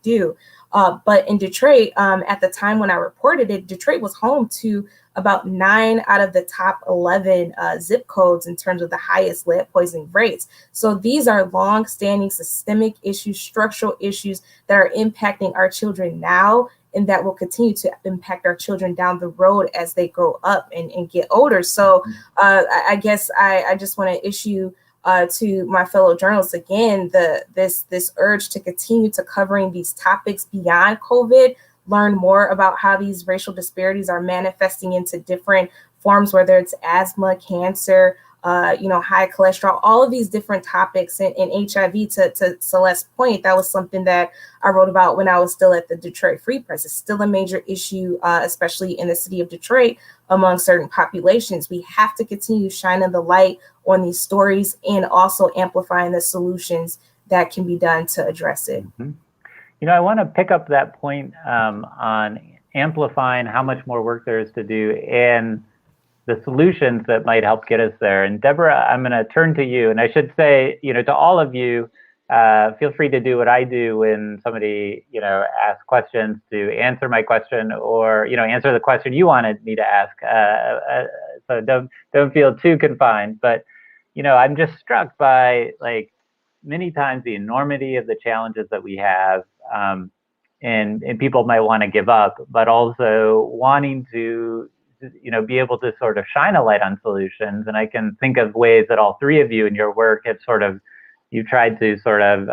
S2: do. But in Detroit, at the time when I reported it, Detroit was home to about 9 out of the top 11 zip codes in terms of the highest lead poisoning rates. So these are long-standing systemic issues, structural issues that are impacting our children now, and that will continue to impact our children down the road as they grow up and get older. So I guess I just want to issue to my fellow journalists again this urge to continue to covering these topics beyond COVID, learn more about how these racial disparities are manifesting into different forms, whether it's asthma, cancer, high cholesterol, all of these different topics, and HIV, to Celeste's point, that was something that I wrote about when I was still at the Detroit Free Press. It's still a major issue, especially in the city of Detroit among certain populations. We have to continue shining the light on these stories and also amplifying the solutions that can be done to address it.
S1: I want to pick up that point on amplifying how much more work there is to do and the solutions that might help get us there. And Deborah, I'm going to turn to you. And I should say, to all of you, feel free to do what I do when somebody, asks questions, to answer my question or, answer the question you wanted me to ask. So don't feel too confined. But, I'm just struck by many times the enormity of the challenges that we have. and people might want to give up, but also wanting to, be able to sort of shine a light on solutions. And I can think of ways that all three of you in your work have you've tried to sort of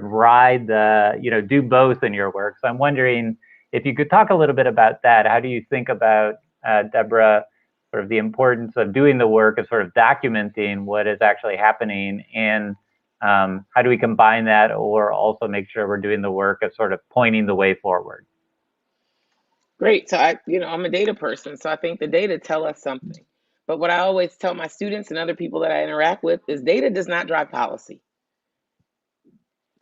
S1: ride the, do both in your work. So I'm wondering if you could talk a little bit about that. How do you think about, Deborah, sort of the importance of doing the work of sort of documenting what is actually happening, and how do we combine that or also make sure we're doing the work of sort of pointing the way forward?
S3: Great. So I'm a data person, so I think the data tell us something. But what I always tell my students and other people that I interact with is data does not drive policy.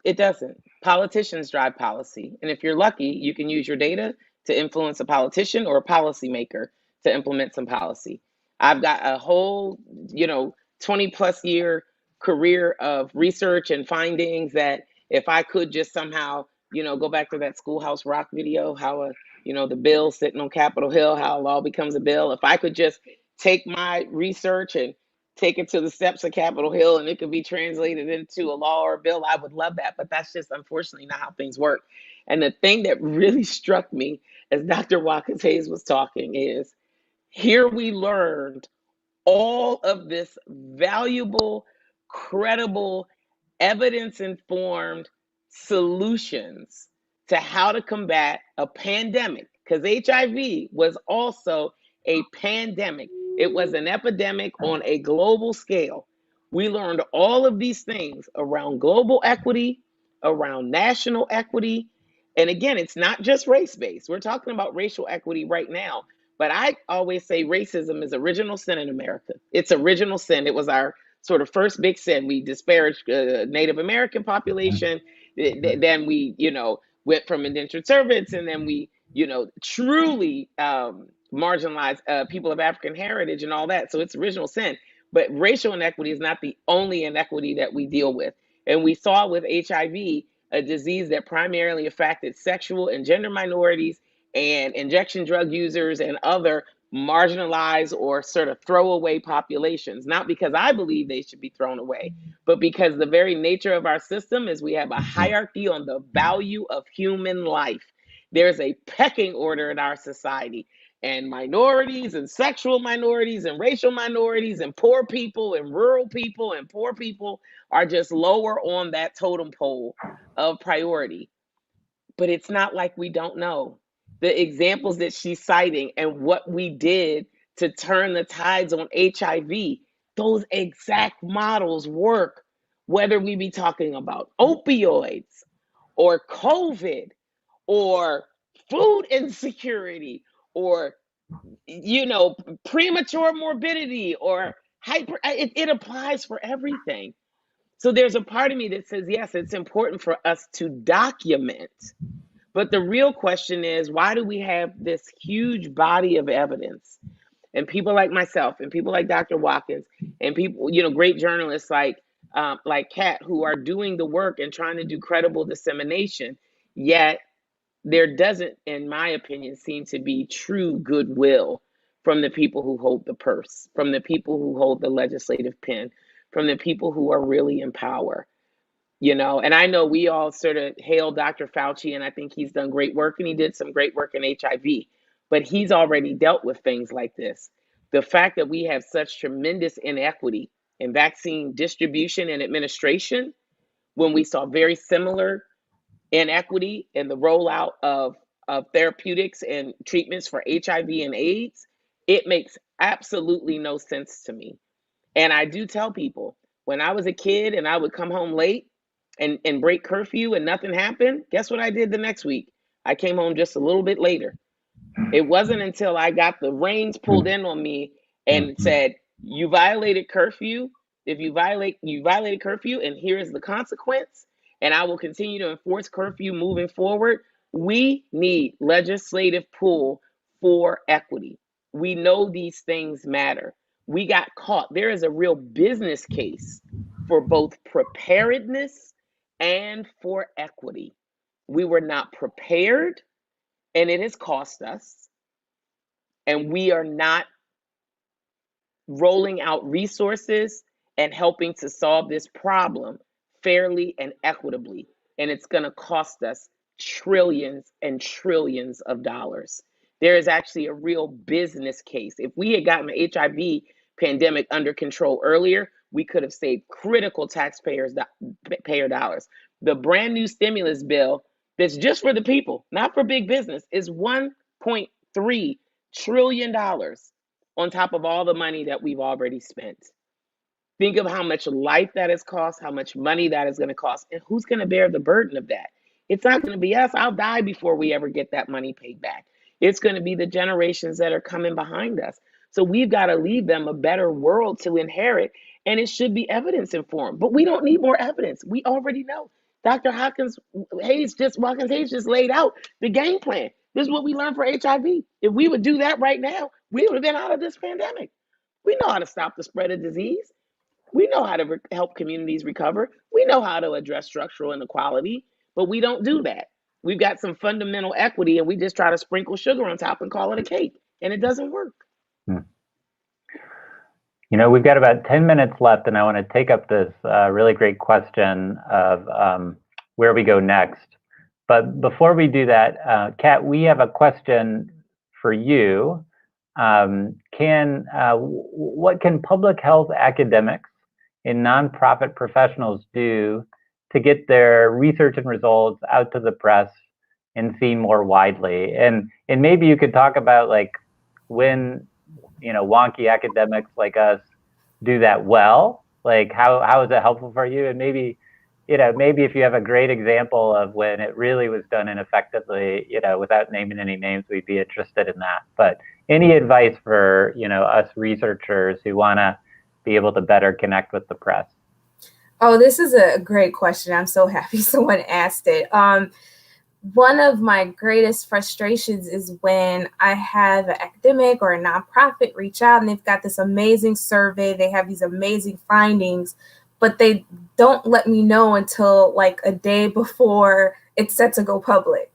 S3: It doesn't. Politicians drive policy. And if you're lucky, you can use your data to influence a politician or a policymaker to implement some policy. I've got a whole, 20 plus year career of research and findings that if I could just somehow, go back to that Schoolhouse Rock video, how, the bill sitting on Capitol Hill, how a law becomes a bill. If I could just take my research and take it to the steps of Capitol Hill and it could be translated into a law or a bill, I would love that. But that's just unfortunately not how things work. And the thing that really struck me as Dr. Watkins Hayes was talking is here we learned all of this valuable, credible, evidence-informed solutions to how to combat a pandemic, because HIV was also a pandemic. It was an epidemic on a global scale. We learned all of these things around global equity, around national equity. And again, it's not just race-based. We're talking about racial equity right now. But I always say racism is original sin in America. It's original sin. It was our sort of first big sin. We disparaged Native American population. Then we, went from indentured servants, and then we, truly marginalized people of African heritage and all that. So it's original sin. But racial inequity is not the only inequity that we deal with. And we saw with HIV, a disease that primarily affected sexual and gender minorities and injection drug users and other marginalized or sort of throwaway populations, not because I believe they should be thrown away, but because the very nature of our system is we have a hierarchy on the value of human life. There's a pecking order in our society, and minorities and sexual minorities and racial minorities and poor people and rural people and poor people are just lower on that totem pole of priority. But it's not like we don't know. The examples that she's citing and what we did to turn the tides on HIV, those exact models work, whether we be talking about opioids or COVID or food insecurity or, premature morbidity or it applies for everything. So there's a part of me that says, yes, it's important for us to document. But the real question is, why do we have this huge body of evidence? And people like myself and people like Dr. Watkins and people, great journalists like Kat, who are doing the work and trying to do credible dissemination, yet there doesn't, in my opinion, seem to be true goodwill from the people who hold the purse, from the people who hold the legislative pen, from the people who are really in power. And I know we all sort of hail Dr. Fauci, and I think he's done great work, and he did some great work in HIV, but he's already dealt with things like this. The fact that we have such tremendous inequity in vaccine distribution and administration, when we saw very similar inequity in the rollout of therapeutics and treatments for HIV and AIDS, it makes absolutely no sense to me. And I do tell people, when I was a kid and I would come home late and break curfew and nothing happened, guess what I did the next week? I came home just a little bit later. It wasn't until I got the reins pulled in on me and said, you violated curfew. If you violated curfew, and here is the consequence, and I will continue to enforce curfew moving forward. We need legislative pull for equity. We know these things matter. We got caught. There is a real business case for both preparedness and for equity. We were not prepared, and it has cost us. And we are not rolling out resources and helping to solve this problem fairly and equitably. And it's going to cost us trillions and trillions of dollars. There is actually a real business case. If we had gotten the HIV pandemic under control earlier, we could have saved critical taxpayer dollars. The brand new stimulus bill that's just for the people, not for big business, is $1.3 trillion on top of all the money that we've already spent. Think of how much life that has cost, how much money that is going to cost, and who's going to bear the burden of that? It's not going to be us. I'll die before we ever get that money paid back. It's going to be the generations that are coming behind us. So we've got to leave them a better world to inherit, and it should be evidence informed. But we don't need more evidence. We already know. Dr. Watkins Hayes just laid out the game plan. This is what we learned for HIV. If we would do that right now, we would have been out of this pandemic. We know how to stop the spread of disease. We know how to help communities recover. We know how to address structural inequality, but we don't do that. We've got some fundamental equity and we just try to sprinkle sugar on top and call it a cake, and it doesn't work.
S1: You know, we've got about 10 minutes left, and I want to take up this really great question of where we go next. But before we do that, Kat, we have a question for you. What can public health academics and nonprofit professionals do to get their research and results out to the press and seen more widely? And maybe you could talk about like when, you know, wonky academics like us do that well, like how is that helpful for you? And maybe, you know, maybe if you have a great example of when it really was done ineffectively, you know, without naming any names, we'd be interested in that. But any advice for, you know, us researchers who want to be able to better connect with the press?
S2: Oh, this is a great question. I'm so happy someone asked it. One of my greatest frustrations is when I have an academic or a nonprofit reach out and they've got this amazing survey, they have these amazing findings, but they don't let me know until like a day before it's set to go public.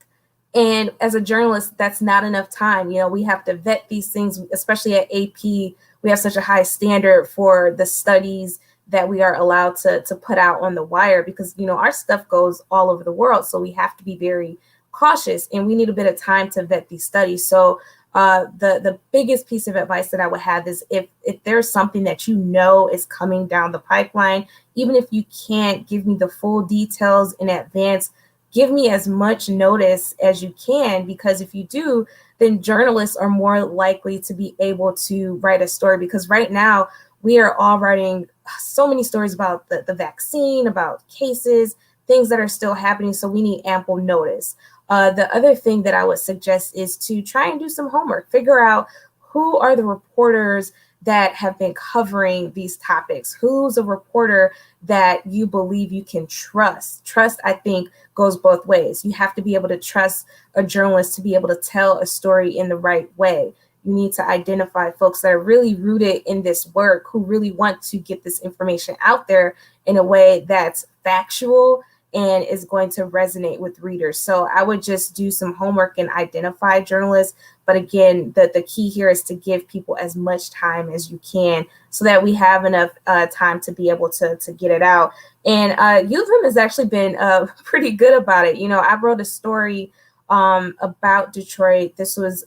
S2: And as a journalist, that's not enough time. You know, we have to vet these things, especially at AP. We have such a high standard for the studies that we are allowed to put out on the wire because, you know, our stuff goes all over the world. So we have to be very cautious and we need a bit of time to vet these studies. So the biggest piece of advice that I would have is if there's something that you know is coming down the pipeline, even if you can't give me the full details in advance, give me as much notice as you can, because if you do, then journalists are more likely to be able to write a story. Because right now we are all writing so many stories about the vaccine, about cases, things that are still happening. So we need ample notice. The other thing that I would suggest is to try and do some homework, figure out who are the reporters that have been covering these topics. Who's a reporter that you believe you can trust? Trust, I think, goes both ways. You have to be able to trust a journalist to be able to tell a story in the right way. You need to identify folks that are really rooted in this work, who really want to get this information out there in a way that's factual and is going to resonate with readers. So I would just do some homework and identify journalists. But again, the key here is to give people as much time as you can so that we have enough time to be able to get it out. And U of M has actually been pretty good about it. You know, I wrote a story about Detroit. This was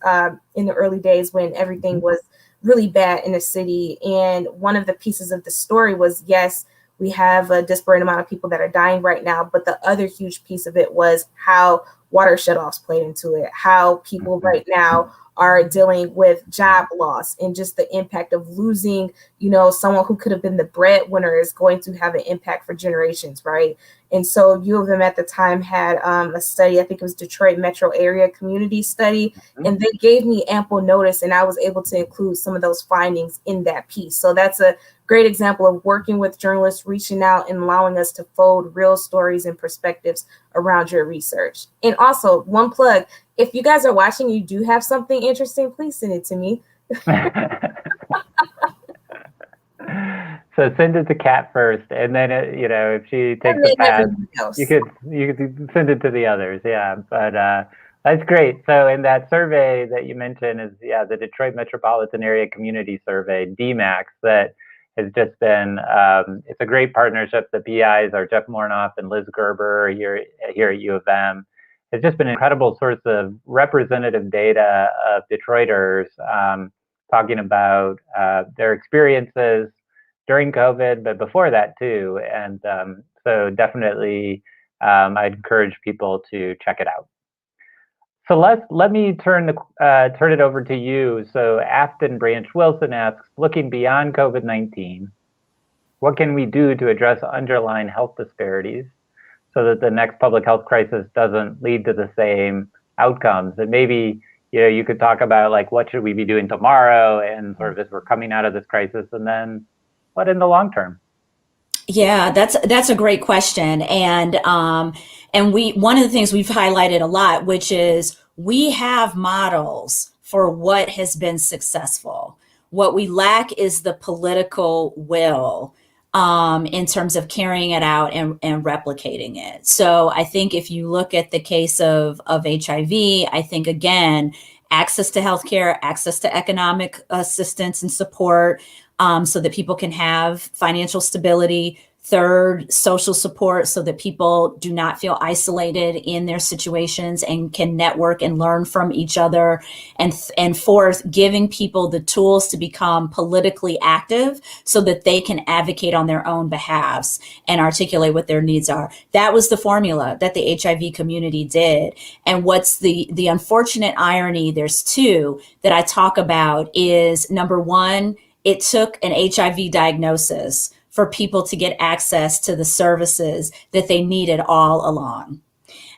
S2: in the early days when everything was really bad in the city. And one of the pieces of the story was, yes, we have a disparate amount of people that are dying right now, but the other huge piece of it was how water shutoffs played into it, how people right now are dealing with job loss and just the impact of losing, you know, someone who could have been the breadwinner is going to have an impact for generations, right? And so U of M at the time had a study, I think it was Detroit Metro Area Community Study, and they gave me ample notice and I was able to include some of those findings in that piece. So that's a great example of working with journalists, reaching out and allowing us to fold real stories and perspectives around your research. And also, one plug, if you guys are watching, you do have something interesting, please send it to me.
S1: So send it to Kat first, and then you know, if she takes a pass, you could send it to the others. Yeah, but that's great. So in that survey that you mentioned is the Detroit Metropolitan Area Community Survey, DMACS, that has just been it's a great partnership. The PIs are Jeff Mornoff and Liz Gerber here at U of M, it's just been an incredible source of representative data of Detroiters talking about their experiences during COVID, but before that too. And so definitely, I'd encourage people to check it out. So let me turn it over to you. So Afton Branch Wilson asks, looking beyond COVID-19, what can we do to address underlying health disparities so that the next public health crisis doesn't lead to the same outcomes? And maybe you could talk about like what should we be doing tomorrow, and sort of as we're coming out of this crisis, and then what in the long term?
S4: Yeah, that's a great question, and one of the things we've highlighted a lot, which is we have models for what has been successful. What we lack is the political will in terms of carrying it out and replicating it. So I think if you look at the case of HIV, I think again, access to healthcare, access to economic assistance and support, so that people can have financial stability. Third, social support so that people do not feel isolated in their situations and can network and learn from each other. And fourth, giving people the tools to become politically active so that they can advocate on their own behalves and articulate what their needs are. That was the formula that the HIV community did. And what's the unfortunate irony, there's two that I talk about, is number one, it took an HIV diagnosis for people to get access to the services that they needed all along.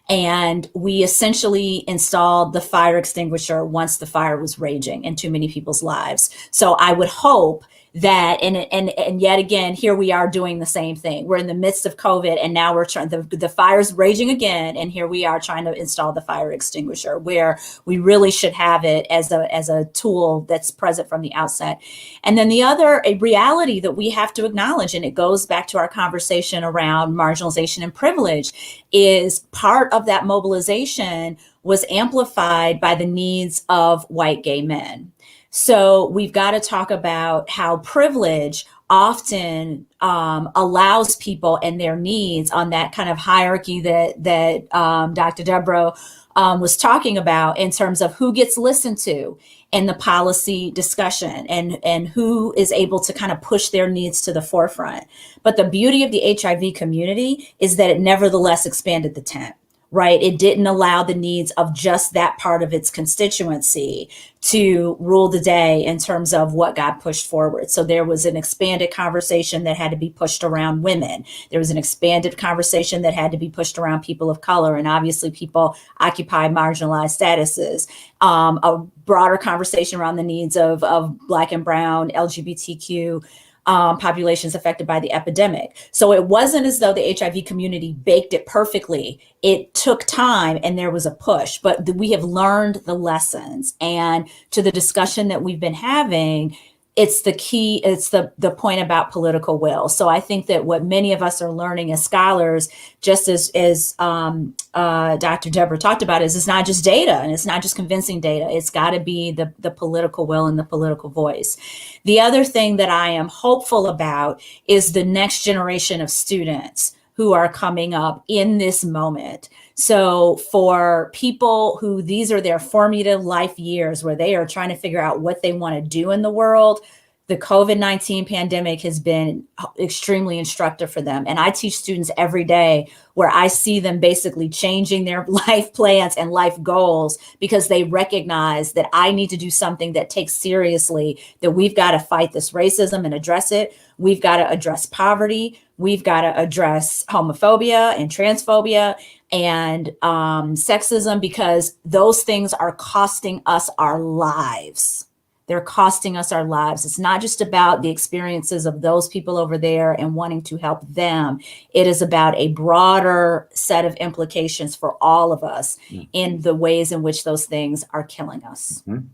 S4: And we essentially installed the fire extinguisher once the fire was raging in too many people's lives. So I would hope that, and yet again, here we are doing the same thing. We're in the midst of COVID, and now we're trying, the fire's raging again, and here we are trying to install the fire extinguisher, where we really should have it as a tool that's present from the outset. And then the other reality that we have to acknowledge, and it goes back to our conversation around marginalization and privilege, is part of that mobilization was amplified by the needs of white gay men. So we've got to talk about how privilege often allows people and their needs on that kind of hierarchy that Dr. Deborah was talking about in terms of who gets listened to in the policy discussion and who is able to kind of push their needs to the forefront. But the beauty of the HIV community is that it nevertheless expanded the tent. Right? It didn't allow the needs of just that part of its constituency to rule the day in terms of what got pushed forward. So there was an expanded conversation that had to be pushed around women. There was an expanded conversation that had to be pushed around people of color, and obviously people occupy marginalized statuses. A broader conversation around the needs of Black and Brown, LGBTQ populations affected by the epidemic. So it wasn't as though the HIV community baked it perfectly. It took time and there was a push, but we have learned the lessons. And to the discussion that we've been having, it's the key, it's the point about political will. So I think that what many of us are learning as scholars, just as Dr. Deborah talked about, is it's not just data and it's not just convincing data. It's got to be the political will and the political voice. The other thing that I am hopeful about is the next generation of students who are coming up in this moment. So for people who these are their formative life years where they are trying to figure out what they want to do in the world, the COVID-19 pandemic has been extremely instructive for them. And I teach students every day where I see them basically changing their life plans and life goals because they recognize that I need to do something that takes seriously, that we've got to fight this racism and address it. We've got to address poverty. We've got to address homophobia and transphobia and sexism, because those things are costing us our lives. They're costing us our lives. It's not just about the experiences of those people over there and wanting to help them. It is about a broader set of implications for all of us in the ways in which those things are killing us.
S1: Mm-hmm.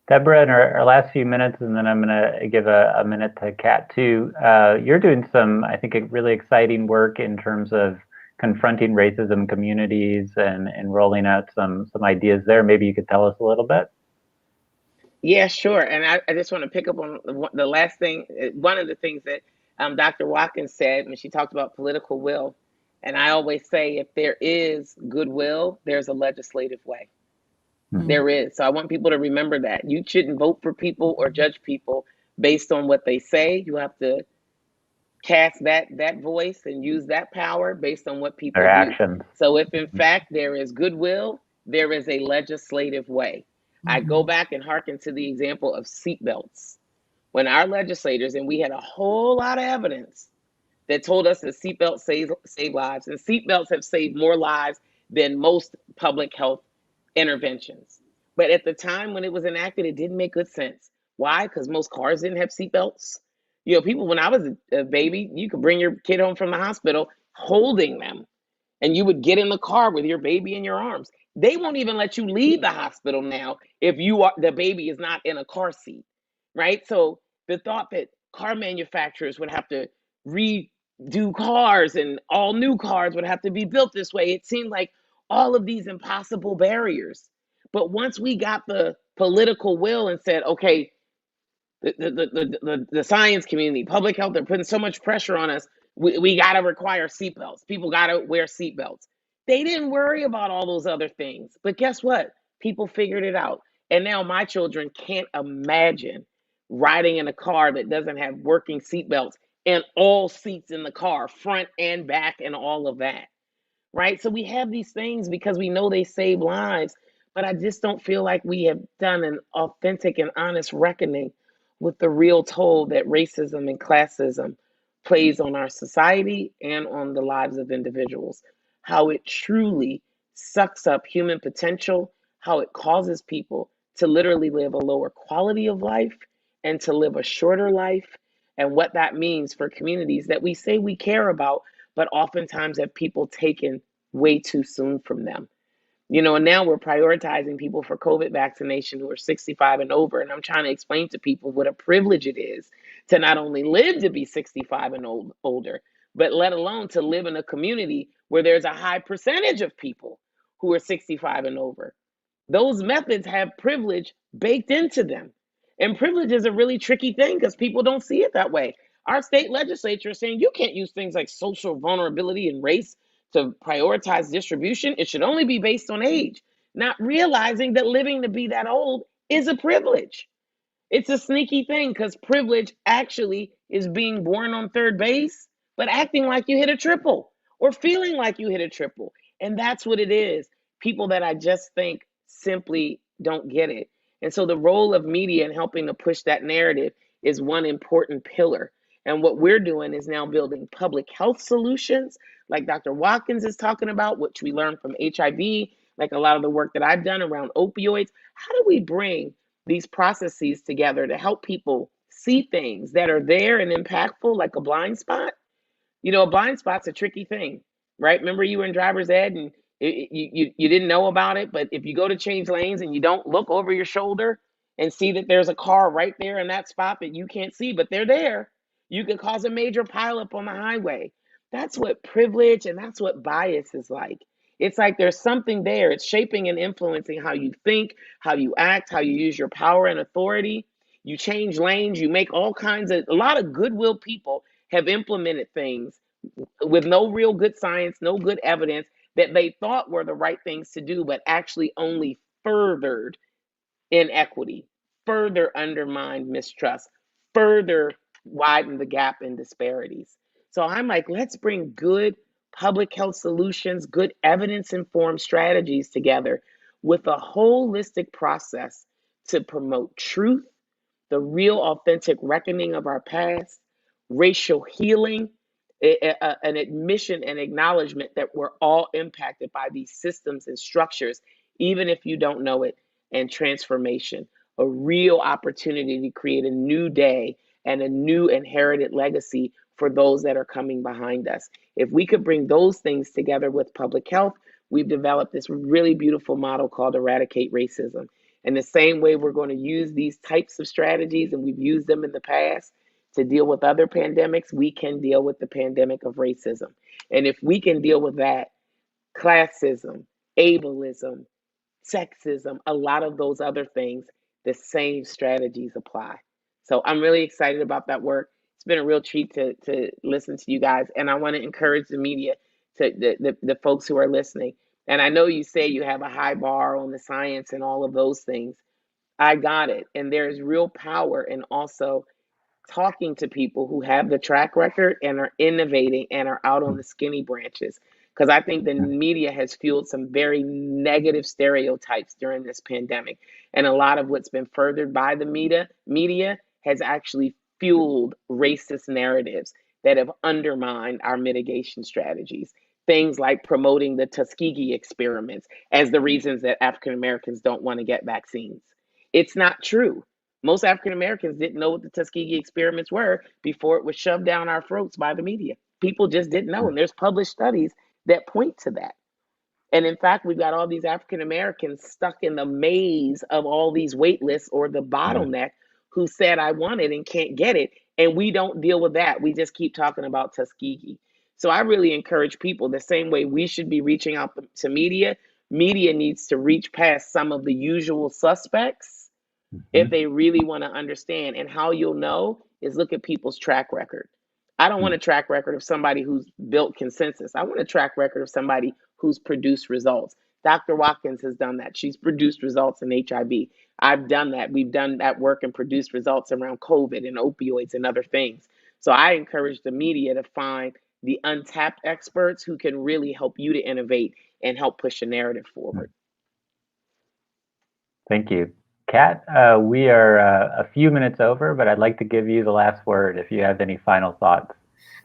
S1: Deborah, in our last few minutes, and then I'm going to give a minute to Kat too. You're doing some, I think, really exciting work in terms of confronting racism communities and rolling out some ideas there. Maybe you could tell us a little bit.
S3: Yeah, sure. And I just want to pick up on the last thing. One of the things that Dr. Watkins said when she talked about political will And I always say, if there is goodwill, there's a legislative way. There is. So I want people to remember that. You shouldn't vote for people or judge people based on what they say. You have to cast that voice and use that power based on what people
S1: Their
S3: do.
S1: actions.
S3: So if in fact there is goodwill, there is a legislative way. I go back and hearken to the example of seatbelts. When our legislators, and we had a whole lot of evidence that told us that seatbelts save lives, and seatbelts have saved more lives than most public health interventions. But at the time when it was enacted, it didn't make good sense. Why? Because most cars didn't have seatbelts. You know, people, when I was a baby, you could bring your kid home from the hospital holding them, and you would get in the car with your baby in your arms. They won't even let you leave the hospital now if the baby is not in a car seat, right? So the thought that car manufacturers would have to redo cars and all new cars would have to be built this way, it seemed like all of these impossible barriers. But once we got the political will and said, okay, the science community, public health, they're putting so much pressure on us. We got to require seatbelts. People got to wear seatbelts. They didn't worry about all those other things. But guess what? People figured it out. And now my children can't imagine riding in a car that doesn't have working seatbelts and all seats in the car, front and back, and all of that. Right? So we have these things because we know they save lives, but I just don't feel like we have done an authentic and honest reckoning with the real toll that racism and classism plays on our society and on the lives of individuals. How it truly sucks up human potential, how it causes people to literally live a lower quality of life and to live a shorter life, and what that means for communities that we say we care about, but oftentimes have people taken way too soon from them. You know, and now we're prioritizing people for COVID vaccination who are 65 and over. And I'm trying to explain to people what a privilege it is to not only live to be 65 and older, but let alone to live in a community where there's a high percentage of people who are 65 and over. Those methods have privilege baked into them. And privilege is a really tricky thing because people don't see it that way. Our state legislature is saying you can't use things like social vulnerability and race to prioritize distribution. It should only be based on age, not realizing that living to be that old is a privilege. It's a sneaky thing because privilege actually is being born on third base, but acting like you hit a triple or feeling like you hit a triple. And that's what it is. People that I just think simply don't get it. And so the role of media in helping to push that narrative is one important pillar. And what we're doing is now building public health solutions, like Dr. Watkins is talking about, which we learned from HIV, like a lot of the work that I've done around opioids. How do we bring these processes together to help people see things that are there and impactful, like a blind spot? You know, a blind spot's a tricky thing, right? Remember, you were in driver's ed and you didn't know about it, but if you go to change lanes and you don't look over your shoulder and see that there's a car right there in that spot that you can't see, but they're there, you can cause a major pileup on the highway. That's what privilege and that's what bias is like. It's like there's something there. It's shaping and influencing how you think, how you act, how you use your power and authority. You change lanes, you make all kinds of, a lot of goodwill people have implemented things with no real good science, no good evidence that they thought were the right things to do, but actually only furthered inequity, further undermined mistrust, further widened the gap in disparities. So I'm like, let's bring good public health solutions, good evidence informed strategies together with a holistic process to promote truth, the real authentic reckoning of our past, racial healing, an admission and acknowledgement that we're all impacted by these systems and structures, even if you don't know it, and transformation, a real opportunity to create a new day and a new inherited legacy for those that are coming behind us. If we could bring those things together with public health, we've developed this really beautiful model called Eradicate Racism. In the same way we're going to use these types of strategies, and we've used them in the past to deal with other pandemics, we can deal with the pandemic of racism. And if we can deal with that, classism, ableism, sexism, a lot of those other things, the same strategies apply. So I'm really excited about that work. It's been a real treat to listen to you guys. And I want to encourage the media, to the folks who are listening. And I know you say you have a high bar on the science and all of those things. I got it. And there's real power in also talking to people who have the track record and are innovating and are out on the skinny branches. Because I think the media has fueled some very negative stereotypes during this pandemic. And a lot of what's been furthered by the media has actually fueled racist narratives that have undermined our mitigation strategies. Things like promoting the Tuskegee experiments as the reasons that African Americans don't want to get vaccines. It's not true. Most African Americans didn't know what the Tuskegee experiments were before it was shoved down our throats by the media. People just didn't know. And there's published studies that point to that. And in fact, we've got all these African Americans stuck in the maze of all these wait lists or the bottleneck who said, I want it and can't get it. And we don't deal with that. We just keep talking about Tuskegee. So I really encourage people the same way we should be reaching out to media. Media needs to reach past some of the usual suspects if they really want to understand. And how you'll know is look at people's track record. I don't want a track record of somebody who's built consensus. I want a track record of somebody who's produced results. Dr. Watkins has done that. She's produced results in HIV. I've done that. We've done that work and produced results around COVID and opioids and other things. So I encourage the media to find the untapped experts who can really help you to innovate and help push a narrative forward.
S1: Thank you. Kat, we are a few minutes over, but I'd like to give you the last word if you have any final thoughts.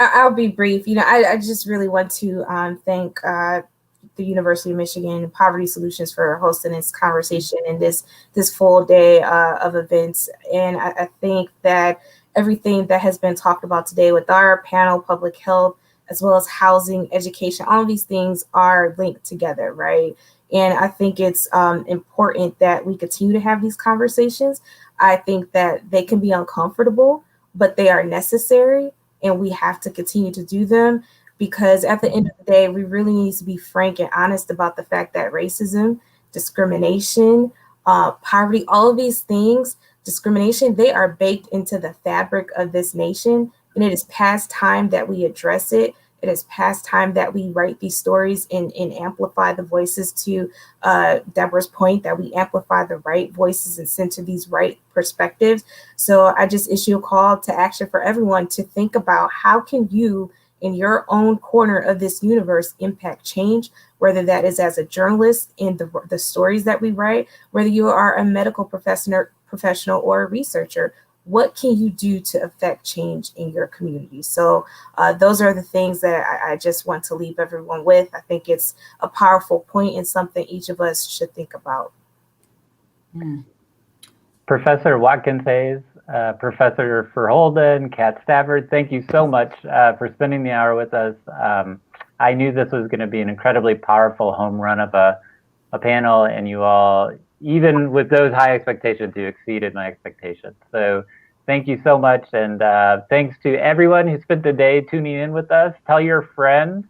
S2: I'll be brief. I just really want to thank the University of Michigan Poverty Solutions for hosting this conversation and this full day of events. And I think that everything that has been talked about today with our panel, public health, as well as housing, education, all of these things are linked together, right? And I think it's important that we continue to have these conversations. I think that they can be uncomfortable, but they are necessary, and we have to continue to do them, because at the end of the day, we really need to be frank and honest about the fact that racism, discrimination, poverty, all of these things, discrimination, they are baked into the fabric of this nation. And it is past time that we address it. It is past time that we write these stories and amplify the voices, to Deborah's point, that we amplify the right voices and center these right perspectives. So I just issue a call to action for everyone to think about how can you, in your own corner of this universe, impact change, whether that is as a journalist in the stories that we write, whether you are a medical professional or a researcher. What can you do to affect change in your community? So those are the things that I just want to leave everyone with. I think it's a powerful point and something each of us should think about.
S1: Professor Watkins Hayes, Professor Verholden, Kat Stafford, thank you so much for spending the hour with us. I knew this was going to be an incredibly powerful home run of a panel, and you all, even with those high expectations, you exceeded my expectations. So thank you so much. And thanks to everyone who spent the day tuning in with us. Tell your friends.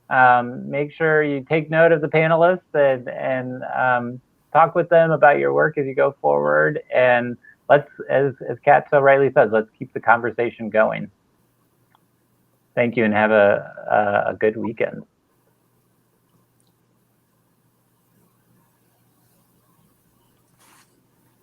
S1: Make sure you take note of the panelists and talk with them about your work as you go forward. And let's, as Kat so rightly says, let's keep the conversation going. Thank you and have a good weekend.